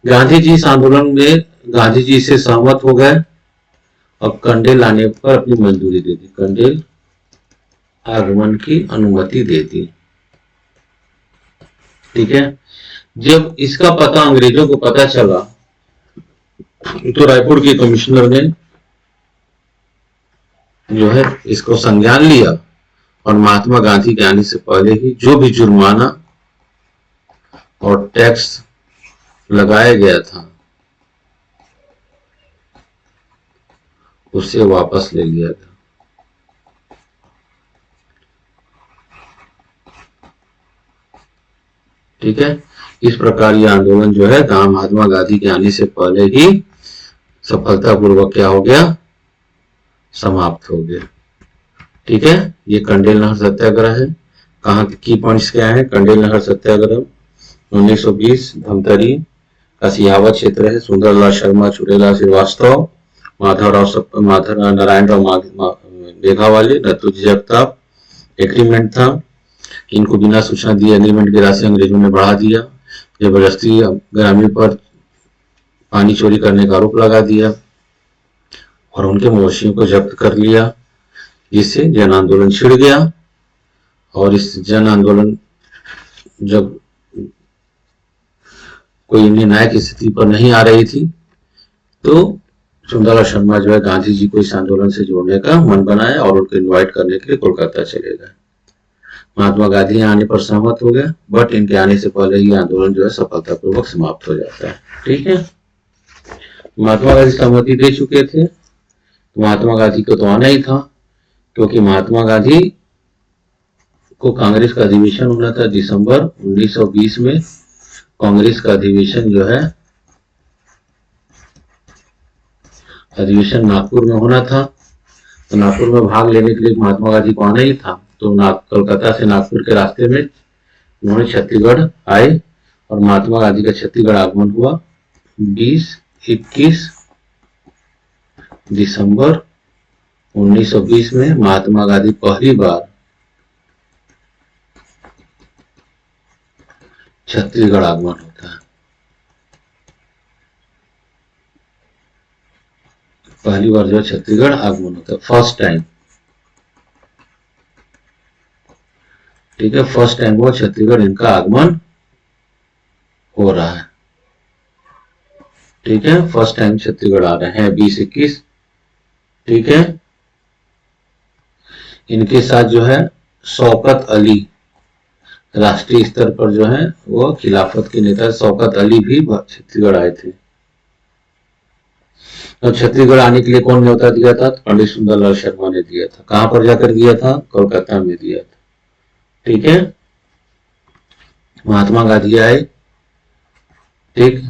गांधी जी इस आंदोलन में गांधी जी से सहमत हो गए और कंडेल लाने पर अपनी मंजूरी दे दी, कंडेल आगमन की अनुमति दे दी। ठीक है, जब इसका पता अंग्रेजों को पता चला तो रायपुर के कमिश्नर ने जो है इसको संज्ञान लिया और महात्मा गांधी के आने से पहले ही जो भी जुर्माना और टैक्स लगाया गया था उसे वापस ले लिया गया। ठीक है, इस प्रकार यह आंदोलन जो है महात्मा गांधी के आने से पहले ही सफलतापूर्वक क्या हो गया, समाप्त हो गया। ठीक है, ये कंडेल नहर सत्याग्रह है। कहाँ की पॉइंट्स क्या है? कंडेल नहर सत्याग्रह 1920 धमतरी का सियावत क्षेत्र है। सुंदरलाल शर्मा, छोटेलाल श्रीवास्तव, नारायण राव मेघावाले, नथुजी जगताप एग्रीमेंट था। इनको बिना सूचना दिए एग्रीमेंट की राशि अंग्रेजों ने बढ़ा दिया। जबरदस्ती ग्रामीण पर पानी चोरी करने का आरोप लगा दिया और उनके मवेशियों को जब्त कर लिया, जिससे जन आंदोलन छिड़ गया। और इस जन आंदोलन जब कोई न्याय की स्थिति पर नहीं आ रही थी तो सुंदरलाल शर्मा जो है गांधी जी को इस आंदोलन से जोड़ने का मन बनाया और उनको इनवाइट करने के लिए कोलकाता चले गए। महात्मा गांधी आने पर सहमत हो गए, बट इनके आने से पहले ही आंदोलन जो है सफलतापूर्वक समाप्त हो जाता है। ठीक है, महात्मा गांधी सहमति दे चुके थे तो महात्मा गांधी को तो आना ही था, क्योंकि महात्मा गांधी को कांग्रेस का अधिवेशन होना था दिसंबर 1920 में। कांग्रेस का अधिवेशन जो है अधिवेशन नागपुर में होना था तो नागपुर में भाग लेने के लिए महात्मा गांधी को आना ही था, तो कोलकाता से नागपुर के रास्ते में उन्होंने छत्तीसगढ़ आए और महात्मा गांधी का छत्तीसगढ़ आगमन हुआ 20-21 दिसंबर 1920 में। महात्मा गांधी पहली बार छत्तीसगढ़ आगमन होता है, पहली बार जो छत्तीसगढ़ आगमन होता है, फर्स्ट टाइम। ठीक है, फर्स्ट टाइम वो छत्तीसगढ़ इनका आगमन हो रहा है। ठीक है, फर्स्ट टाइम छत्तीसगढ़ आ रहे हैं 20-21। ठीक है, इनके साथ जो है शौकत अली, राष्ट्रीय स्तर पर जो है वो खिलाफत के नेता शौकत अली भी छत्तीसगढ़ आए थे। तो छत्तीसगढ़ आने के लिए कौन न्योता दिया था? पंडित सुंदरलाल शर्मा ने दिया था। कहां पर जाकर दिया था? कोलकाता में दिया था। ठीक है, महात्मा गांधी आए। ठीक,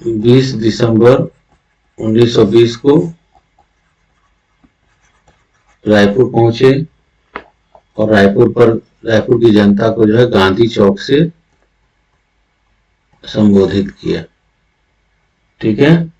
20 दिसंबर 1920 को रायपुर पहुंचे और रायपुर की जनता को जो है गांधी चौक से संबोधित किया। ठीक है,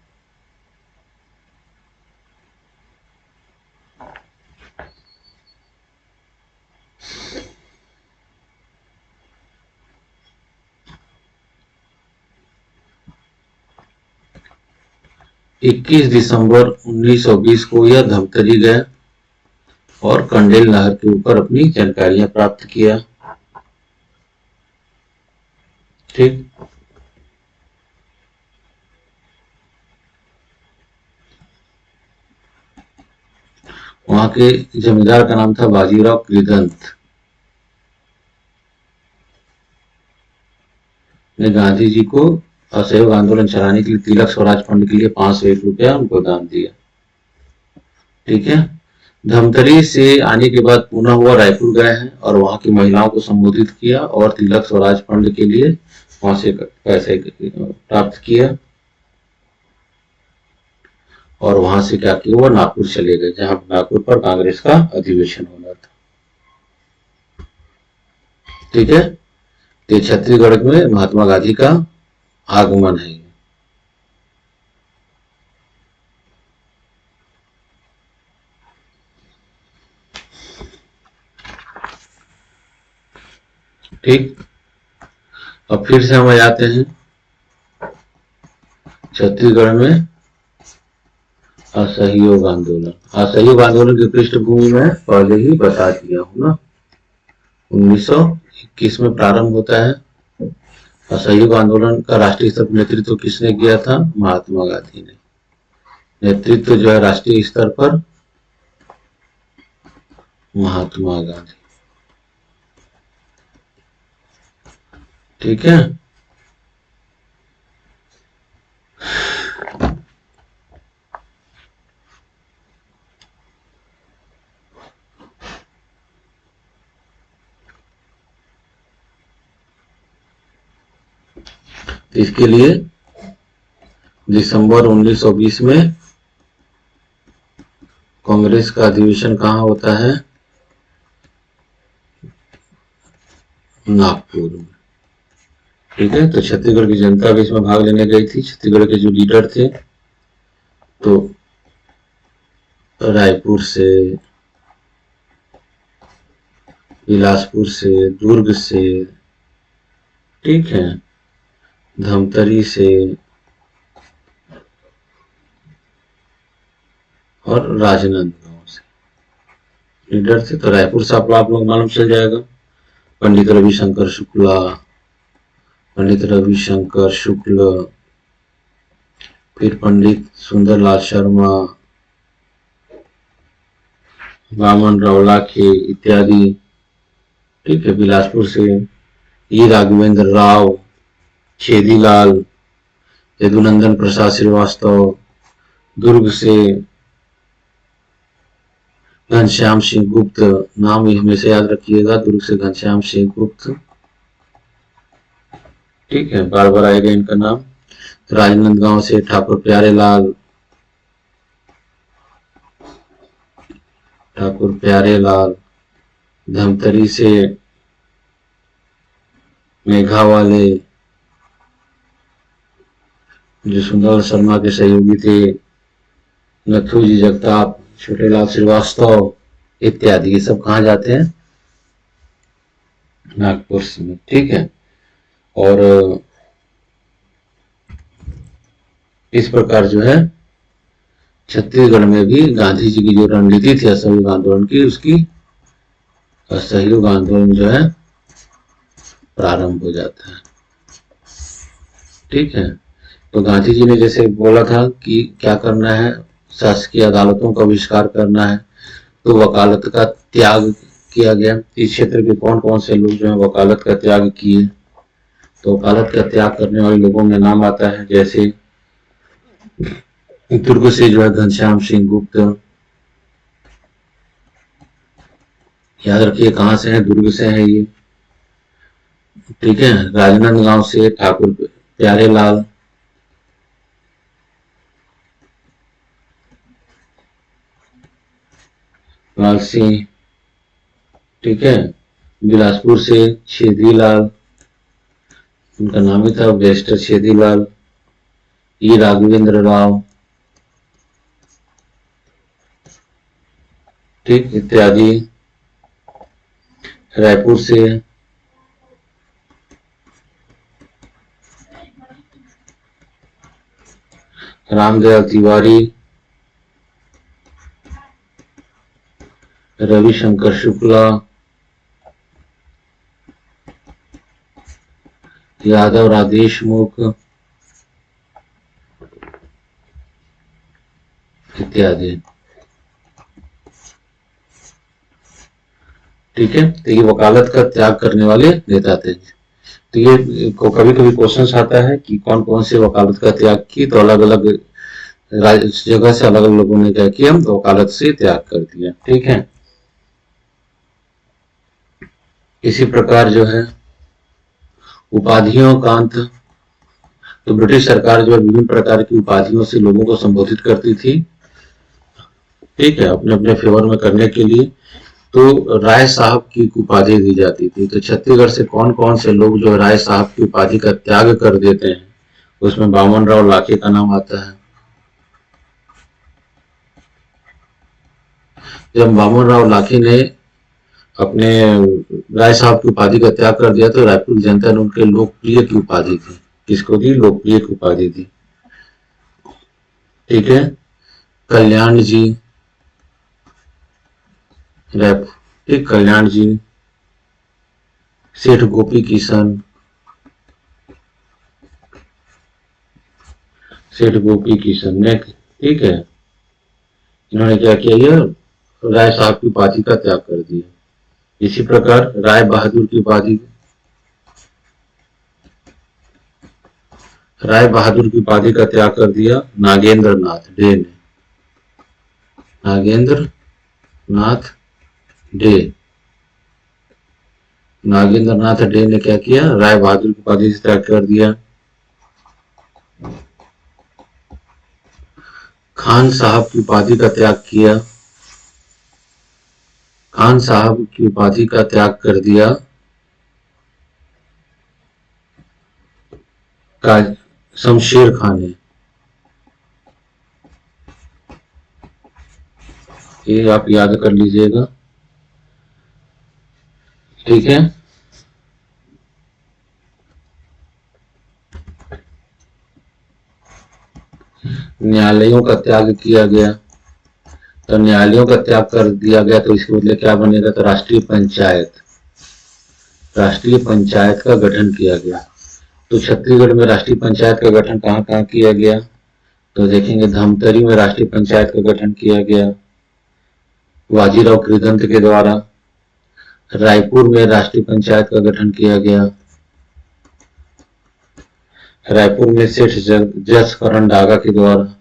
इक्कीस दिसंबर 1920 को यह धमतरी गए और कंडेल नहर के ऊपर अपनी जानकारियां प्राप्त किया। ठीक, वहां के जमींदार का नाम था बाजीराव कृदंत ने गांधी जी को असहयोग आंदोलन चलाने के लिए तिलक स्वराज फंड के लिए 501 रुपया उनको दान दिया। ठीक है, धमतरी से आने के बाद पुनः हुआ रायपुर गए हैं और वहां की महिलाओं को संबोधित किया और तिलक स्वराज फंड के लिए वहां से पैसे प्राप्त किया और वहां से क्या किया, वो नागपुर चले गए जहां नागपुर पर कांग्रेस का अधिवेशन होना था। ठीक है, ये छत्तीसगढ़ में महात्मा गांधी का आगमन है। ठीक, अब फिर से हम आ जाते हैं छत्तीसगढ़ में असहयोग आंदोलन। असहयोग आंदोलन की पृष्ठभूमि में पहले ही बता दिया हूं ना, 1921 में प्रारंभ होता है। असहयोग आंदोलन का राष्ट्रीय स्तर पर नेतृत्व किसने किया था? महात्मा गांधी ने। नेतृत्व जो है राष्ट्रीय स्तर पर महात्मा गांधी। ठीक है, इसके लिए दिसंबर 1920 में कांग्रेस का अधिवेशन कहां होता है? नागपुर में। ठीक है, तो छत्तीसगढ़ की जनता भी इसमें भाग लेने गई थी। छत्तीसगढ़ के जो लीडर थे तो रायपुर से, बिलासपुर से, दुर्ग से, ठीक है, धमतरी से और राजनांदगांव से लीडर थे। तो रायपुर से आप लोग मालूम चल जाएगा, पंडित रविशंकर शुक्ला, पंडित रविशंकर शुक्ल, फिर पंडित सुंदरलाल शर्मा, वामन रौलाखे इत्यादि। ठीक है, बिलासपुर से ई राघवेंद्र राव, छेदीलाल, यदुनंदन प्रसाद श्रीवास्तव, दुर्ग से घनश्याम सिंह गुप्त, नाम भी हमेशा याद रखिएगा, दुर्ग से घनश्याम सिंह गुप्त। ठीक है, बार बार आएगा इनका नाम। राजनांदगांव से ठाकुर प्यारेलाल, ठाकुर प्यारे लाल, धमतरी से मेघा वाले, जो सुंदर शर्मा के सहयोगी थे, नथुजी जगताप, छोटेलाल श्रीवास्तव इत्यादि, ये सब कहाँ जाते हैं? नागपुर में। ठीक है। और इस प्रकार जो है छत्तीसगढ़ में भी गांधी जी की जो रणनीति थी असहयोग आंदोलन की, उसकी असहयोग आंदोलन जो है प्रारंभ हो जाता है। ठीक है। तो गांधी जी ने जैसे बोला था कि क्या करना है, शासकीय अदालतों का बहिष्कार करना है, तो वकालत का त्याग किया गया। इस क्षेत्र के कौन कौन से लोग जो है वकालत का त्याग किए? तो वकालत का त्याग करने वाले लोगों में नाम आता है जैसे दुर्ग से जो है घनश्याम सिंह गुप्त, याद रखिए कहां से है, दुर्ग से है ये। ठीक है। राजनांदगांव से ठाकुर प्यारे लाल, लाल सिंह। ठीक है। बिलासपुर से छेदी लाल, उनका नाम ही था बैरिस्टर छेदी लाल, ई राघवेंद्र राव, ठीक, इत्यादि। रायपुर से रामदयाल तिवारी, रविशंकर शुक्ला, यादव राजेशमुख इत्यादि। ठीक है। तो ये वकालत का त्याग करने वाले नेता थे। तो ये कभी कभी क्वेश्चन आता है कि कौन कौन से वकालत का त्याग की, तो अलग अलग जगह से अलग अलग लोगों ने क्या किया, तो वकालत से त्याग कर दिया। ठीक है। इसी प्रकार जो है उपाधियों का अंत, तो ब्रिटिश सरकार जो है विभिन्न प्रकार की उपाधियों से लोगों को संबोधित करती थी। ठीक है। अपने अपने फेवर में करने के लिए तो राय साहब की उपाधि दी जाती थी। तो छत्तीसगढ़ से कौन कौन से लोग जो राय साहब की उपाधि का त्याग कर देते हैं, उसमें बामन राव लाखे का नाम आता है। जब बामन राव लाखे ने अपने राय साहब की उपाधि का त्याग कर दिया, तो रायपुर जनता ने उनके लोकप्रिय की उपाधि दी। किसको दी? लोकप्रिय की उपाधि दी। ठीक है। कल्याण जी रायपुर, ठीक, कल्याण जी, सेठ गोपी किशन, सेठ गोपी किशन ने, ठीक है, इन्होंने क्या किया, ये राय साहब की उपाधि का त्याग कर दिया। इसी प्रकार राय बहादुर की उपाधि, राय बहादुर की उपाधि का त्याग कर दिया नागेंद्र नाथ डे ने। नागेंद्र नाथ डे, नागेंद्र नाथ डे ने क्या किया, राय बहादुर की उपाधि से त्याग कर दिया। खान साहब की उपाधि का त्याग किया, खान साहब की उपाधि का त्याग कर दिया का शमशेर खान ने। ये आप याद कर लीजिएगा। ठीक है। न्यायालयों का त्याग किया गया, तो न्यायालयों का त्याग कर दिया गया, तो इसके बदले क्या बनेगा, तो राष्ट्रीय पंचायत, राष्ट्रीय पंचायत का गठन किया गया। तो छत्तीसगढ़ में राष्ट्रीय पंचायत का गठन कहाँ कहाँ किया गया, तो देखेंगे धमतरी में राष्ट्रीय पंचायत का गठन किया गया वाजीराव कृदंत के द्वारा। रायपुर में राष्ट्रीय पंचायत का गठन किया गया, रायपुर में सेठ जसकरण डागा के द्वारा।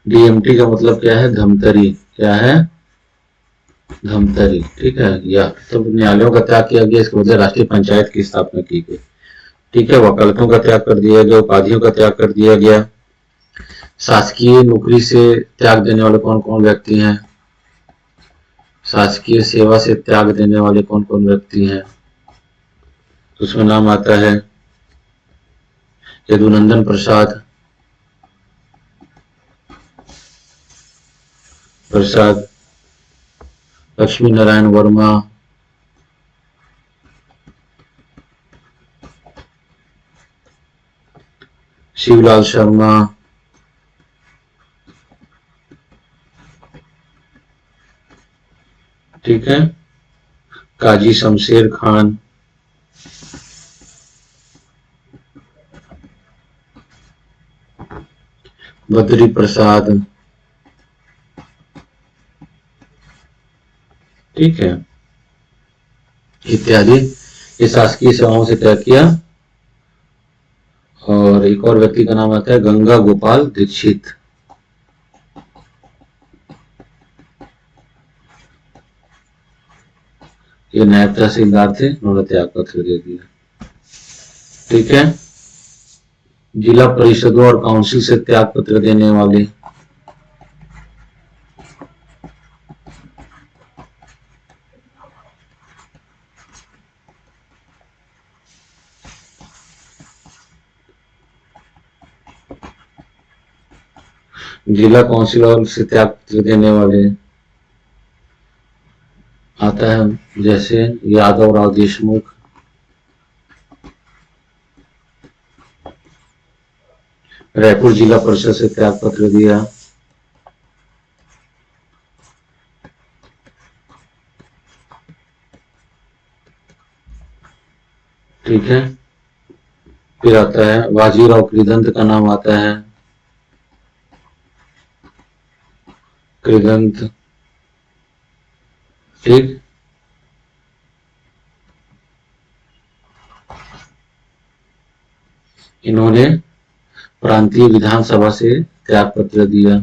डीएमटी का मतलब क्या है, धमतरी, क्या है, धमतरी। ठीक है। या तो न्यायालयों का त्याग किया गया, इसके बदले राष्ट्रीय पंचायत की स्थापना की गई। ठीक है, वकालतों का त्याग कर दिया गया, उपाधियों का त्याग कर दिया गया। शासकीय नौकरी से त्याग देने वाले कौन कौन व्यक्ति हैं? शासकीय सेवा से त्याग देने वाले कौन कौन व्यक्ति हैं? तो उसमें नाम आता है यदुनंदन प्रसाद, लक्ष्मी नारायण वर्मा, शिवलाल शर्मा, ठीक है, काजी शमशेर खान, बद्री प्रसाद, ठीक है, इत्यादि ये शासकीय सेवाओं से त्याग किया। और एक और व्यक्ति का नाम आता है गंगा गोपाल दीक्षित। ये नायब तहसीलदार थे, उन्होंने त्याग पत्र दे दिया। ठीक है, जिला परिषदों और काउंसिल से त्याग पत्र देने वाले जिला काउंसिल से त्याग पत्र देने वाले आता है जैसे यादव राव देशमुख, रायपुर जिला परिषद से त्याग पत्र दिया। ठीक है, फिर आता है बाजीराव कृदंत का नाम आता है, कृदंत, ठीक। इन्होंने प्रांतीय विधानसभा से त्याग पत्र दिया।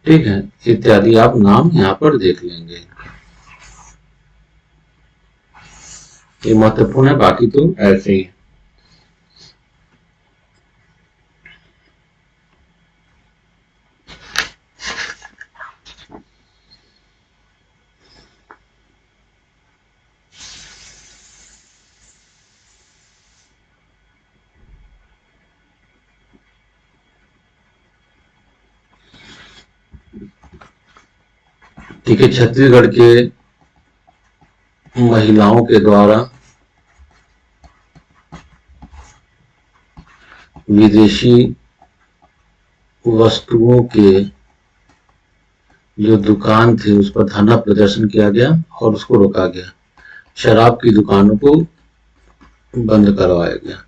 ठीक है, इत्यादि आप नाम यहाँ पर देख लेंगे, ये महत्वपूर्ण है, बाकी तो ऐसे ही। ठीक है, छत्तीसगढ़ के महिलाओं के द्वारा विदेशी वस्तुओं के जो दुकान थे उस पर धरना प्रदर्शन किया गया और उसको रोका गया। शराब की दुकानों को बंद करवाया गया।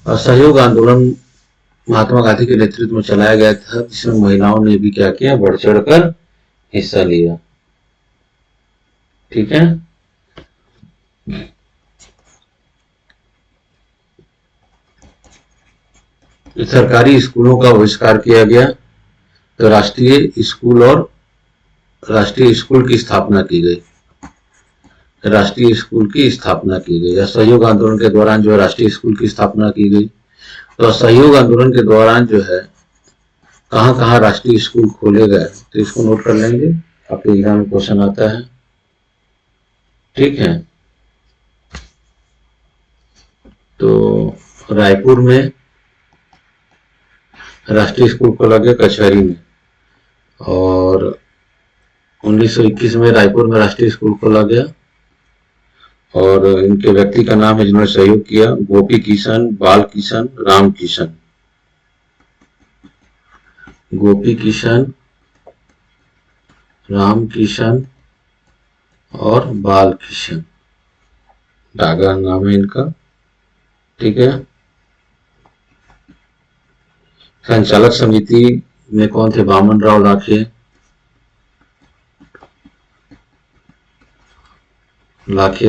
असहयोग आंदोलन महात्मा गांधी के नेतृत्व में चलाया गया था, जिसमें महिलाओं ने भी क्या किया, बढ़ चढ़कर हिस्सा लिया। ठीक है, सरकारी स्कूलों का बहिष्कार किया गया, तो राष्ट्रीय स्कूल की स्थापना की गई। राष्ट्रीय स्कूल की स्थापना की गई। असहयोग आंदोलन के दौरान जो है राष्ट्रीय स्कूल की स्थापना की गई। तो असहयोग आंदोलन के दौरान जो है कहां कहां राष्ट्रीय स्कूल खोले गए, तो इसको नोट कर लेंगे, आपके एग्जाम में क्वेश्चन आता है। ठीक है, तो रायपुर में राष्ट्रीय स्कूल खोला गया कचहरी में, और 1921 में रायपुर में राष्ट्रीय स्कूल खोला गया, और इनके व्यक्ति का नाम है जिन्होंने सहयोग किया, गोपी किशन, बाल किशन, राम किशन। गोपी किशन, राम किशन और बाल किशन, डागा नाम है इनका। ठीक है, संचालक समिति में कौन थे, वामन राव लाखे,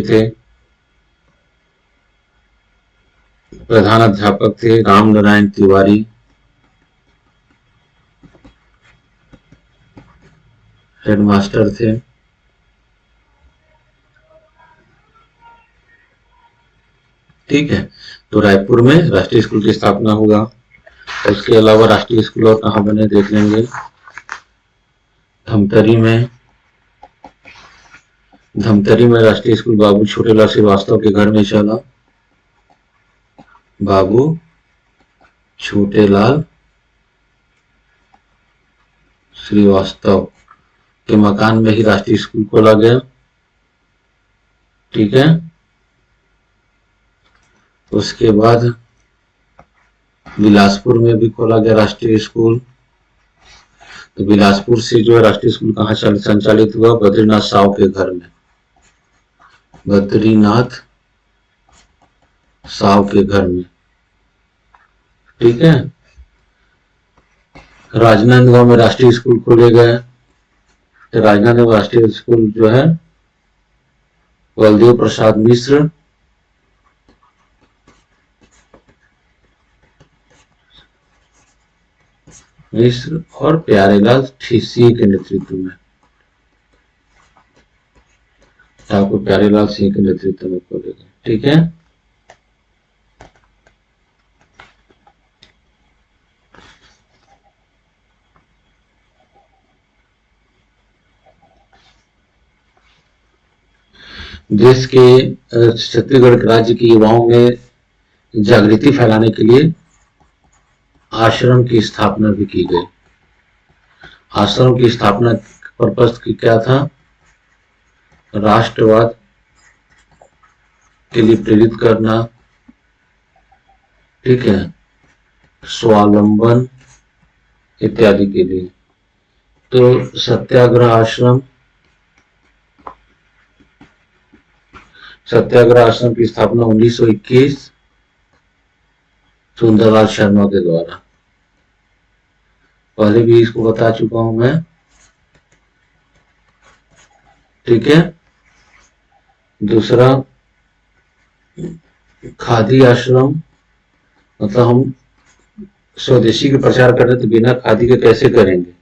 थे। प्रधान अध्यापक थे राम नारायण तिवारी। हेडमास्टर थे ठीक है। तो रायपुर में राष्ट्रीय स्कूल की स्थापना होगा। उसके अलावा राष्ट्रीय स्कूल और कहाँ बने देख लेंगे। धमतरी में राष्ट्रीय स्कूल बाबू छोटेलाल श्रीवास्तव के घर में चला। बाबू छोटेलाल श्रीवास्तव के मकान में ही राष्ट्रीय स्कूल खोला गया। ठीक है। उसके बाद बिलासपुर में भी खोला गया राष्ट्रीय स्कूल। तो बिलासपुर से जो है राष्ट्रीय स्कूल कहाँ संचालित हुआ, बद्रीनाथ साव के घर में। बद्रीनाथ साव के घर में। ठीक है। राजनांदगांव में राष्ट्रीय स्कूल खोले गए। तो राजनांदगांव राष्ट्रीय स्कूल जो है बलदेव प्रसाद मिश्र और प्यारेलाल सिंह के नेतृत्व में, ठाकुर प्यारेलाल सिंह के नेतृत्व में खोले गए। ठीक है। देश के छत्तीसगढ़ राज्य के युवाओं में जागृति फैलाने के लिए आश्रम की स्थापना भी की गई। आश्रम की स्थापना पर्पस की क्या था, राष्ट्रवाद के लिए प्रेरित करना। ठीक है। स्वावलंबन इत्यादि के लिए। तो सत्याग्रह आश्रम की स्थापना 1921 सुंदरलाल शर्मा के द्वारा। पहले भी इसको बता चुका हूं मैं। ठीक है। दूसरा खादी आश्रम, मतलब हम स्वदेशी के प्रचार कर रहे तो बिना खादी के कैसे करेंगे।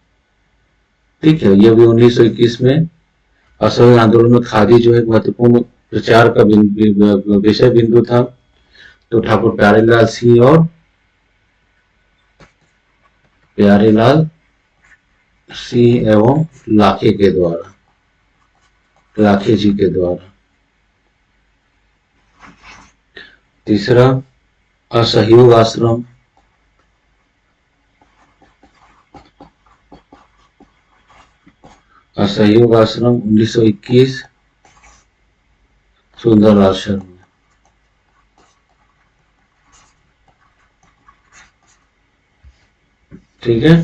ठीक है। ये भी 1921 में असहयोग आंदोलन में खादी जो है महत्वपूर्ण प्रचार का विषय बिंदु था। तो ठाकुर प्यारेलाल सिंह और प्यारेलाल सिंह एवं लाखे के द्वारा, लाखे जी के द्वारा। तीसरा असहयोग आश्रम, असहयोग आश्रम 1921 सुंदरलाल शर्मा। ठीक है।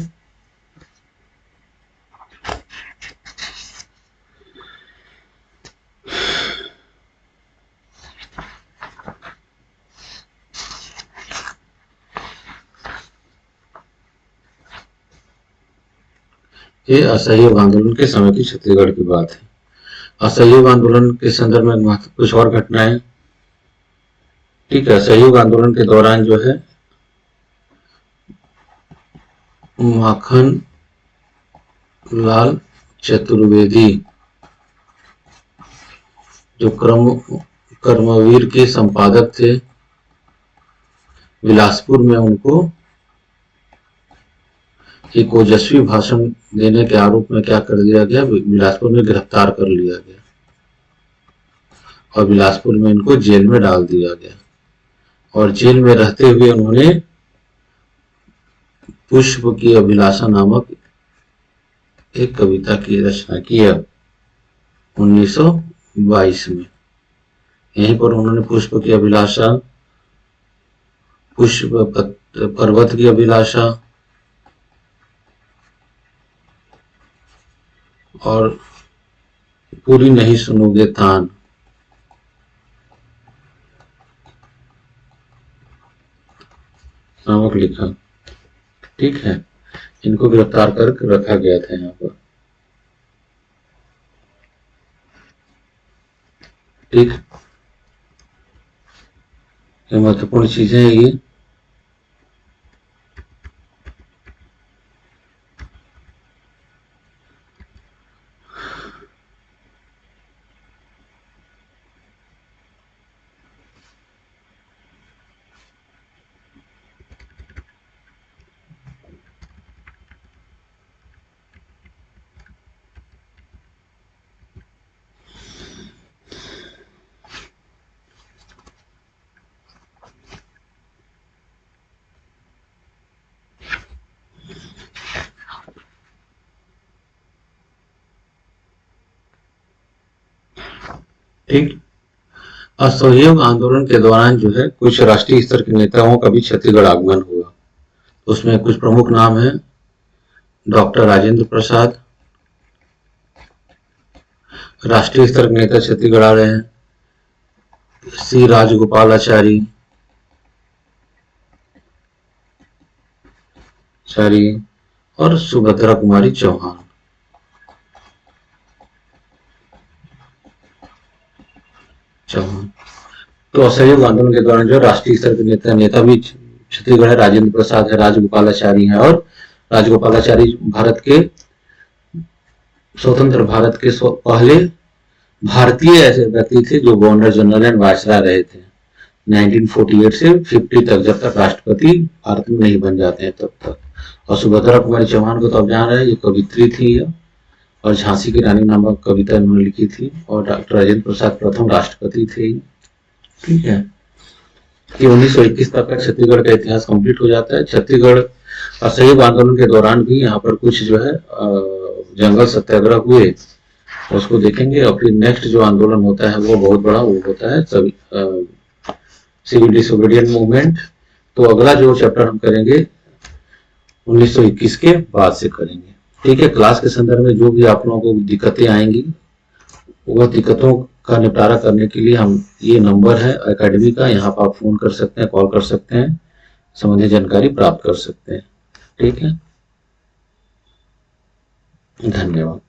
ये असहयोग आंदोलन के समय की छत्तीसगढ़ की बात है। असहयोग आंदोलन के संदर्भ में कुछ और घटनाएं। ठीक है। असहयोग आंदोलन के दौरान जो है माखन लाल चतुर्वेदी जो कर्मवीर के संपादक थे, बिलासपुर में उनको एक ओजस्वी भाषण देने के आरोप में क्या कर दिया गया, बिलासपुर में गिरफ्तार कर लिया गया और बिलासपुर में इनको जेल में डाल दिया गया। और जेल में रहते हुए उन्होंने पुष्प की अभिलाषा नामक एक कविता की रचना की 1922 में। यहीं पर उन्होंने पुष्प की अभिलाषा, पुष्प पर्वत की अभिलाषा और पूरी नहीं सुनोगे तान नामक लिखा। ठीक है। इनको गिरफ्तार कर रखा गया था यहाँ पर। ठीक। ये महत्वपूर्ण चीजें हैं ये। ठीक। असहयोग आंदोलन के दौरान जो है कुछ राष्ट्रीय स्तर के नेताओं का भी छत्तीसगढ़ आगमन हुआ। उसमें कुछ प्रमुख नाम हैं। डॉक्टर राजेंद्र प्रसाद, राष्ट्रीय स्तर के नेता छत्तीसगढ़ आ रहे हैं। सी राजगोपालाचारी और सुभद्रा कुमारी चौहान। तो असहयोग आंदोलन के दौरान जो राष्ट्रीय स्तर के नेता भी छत्तीसगढ़ है। राजेंद्र प्रसाद है, राजगोपालाचारी है। और राजगोपालाचारी भारत के स्वतंत्र भारत के पहले भारतीय ऐसे व्यक्ति थे जो गवर्नर जनरल एंड वायसराय रहे थे 1948 से 50 तक, जब तक राष्ट्रपति भारत में नहीं बन जाते हैं तब तक। और सुभद्रा कुमारी चौहान को तो आप जान रहे हैं, ये कवित्री थी और झांसी की रानी नामक कविता उन्होंने लिखी थी। और डॉक्टर राजेंद्र प्रसाद प्रथम राष्ट्रपति थे। ठीक है, कि 1921 तक का छत्तीसगढ़ का इतिहास कंप्लीट हो जाता है। छत्तीसगढ़ असहयोग आंदोलन के दौरान भी यहाँ पर कुछ जो है जंगल सत्याग्रह हुए, उसको देखेंगे। और फिर नेक्स्ट जो आंदोलन होता है वो बहुत बड़ा, वो होता है सिविल डिसोबीडियंट मूवमेंट। तो अगला जो चैप्टर हम करेंगे 1921 के बाद से करेंगे। ठीक है, क्लास के संदर्भ में जो भी आप लोगों को दिक्कतें आएंगी, वह दिक्कतों का निपटारा करने के लिए हम ये नंबर है एकेडमी का, यहाँ पर आप फोन कर सकते हैं, कॉल कर सकते हैं, संबंधित जानकारी प्राप्त कर सकते हैं। ठीक है, धन्यवाद।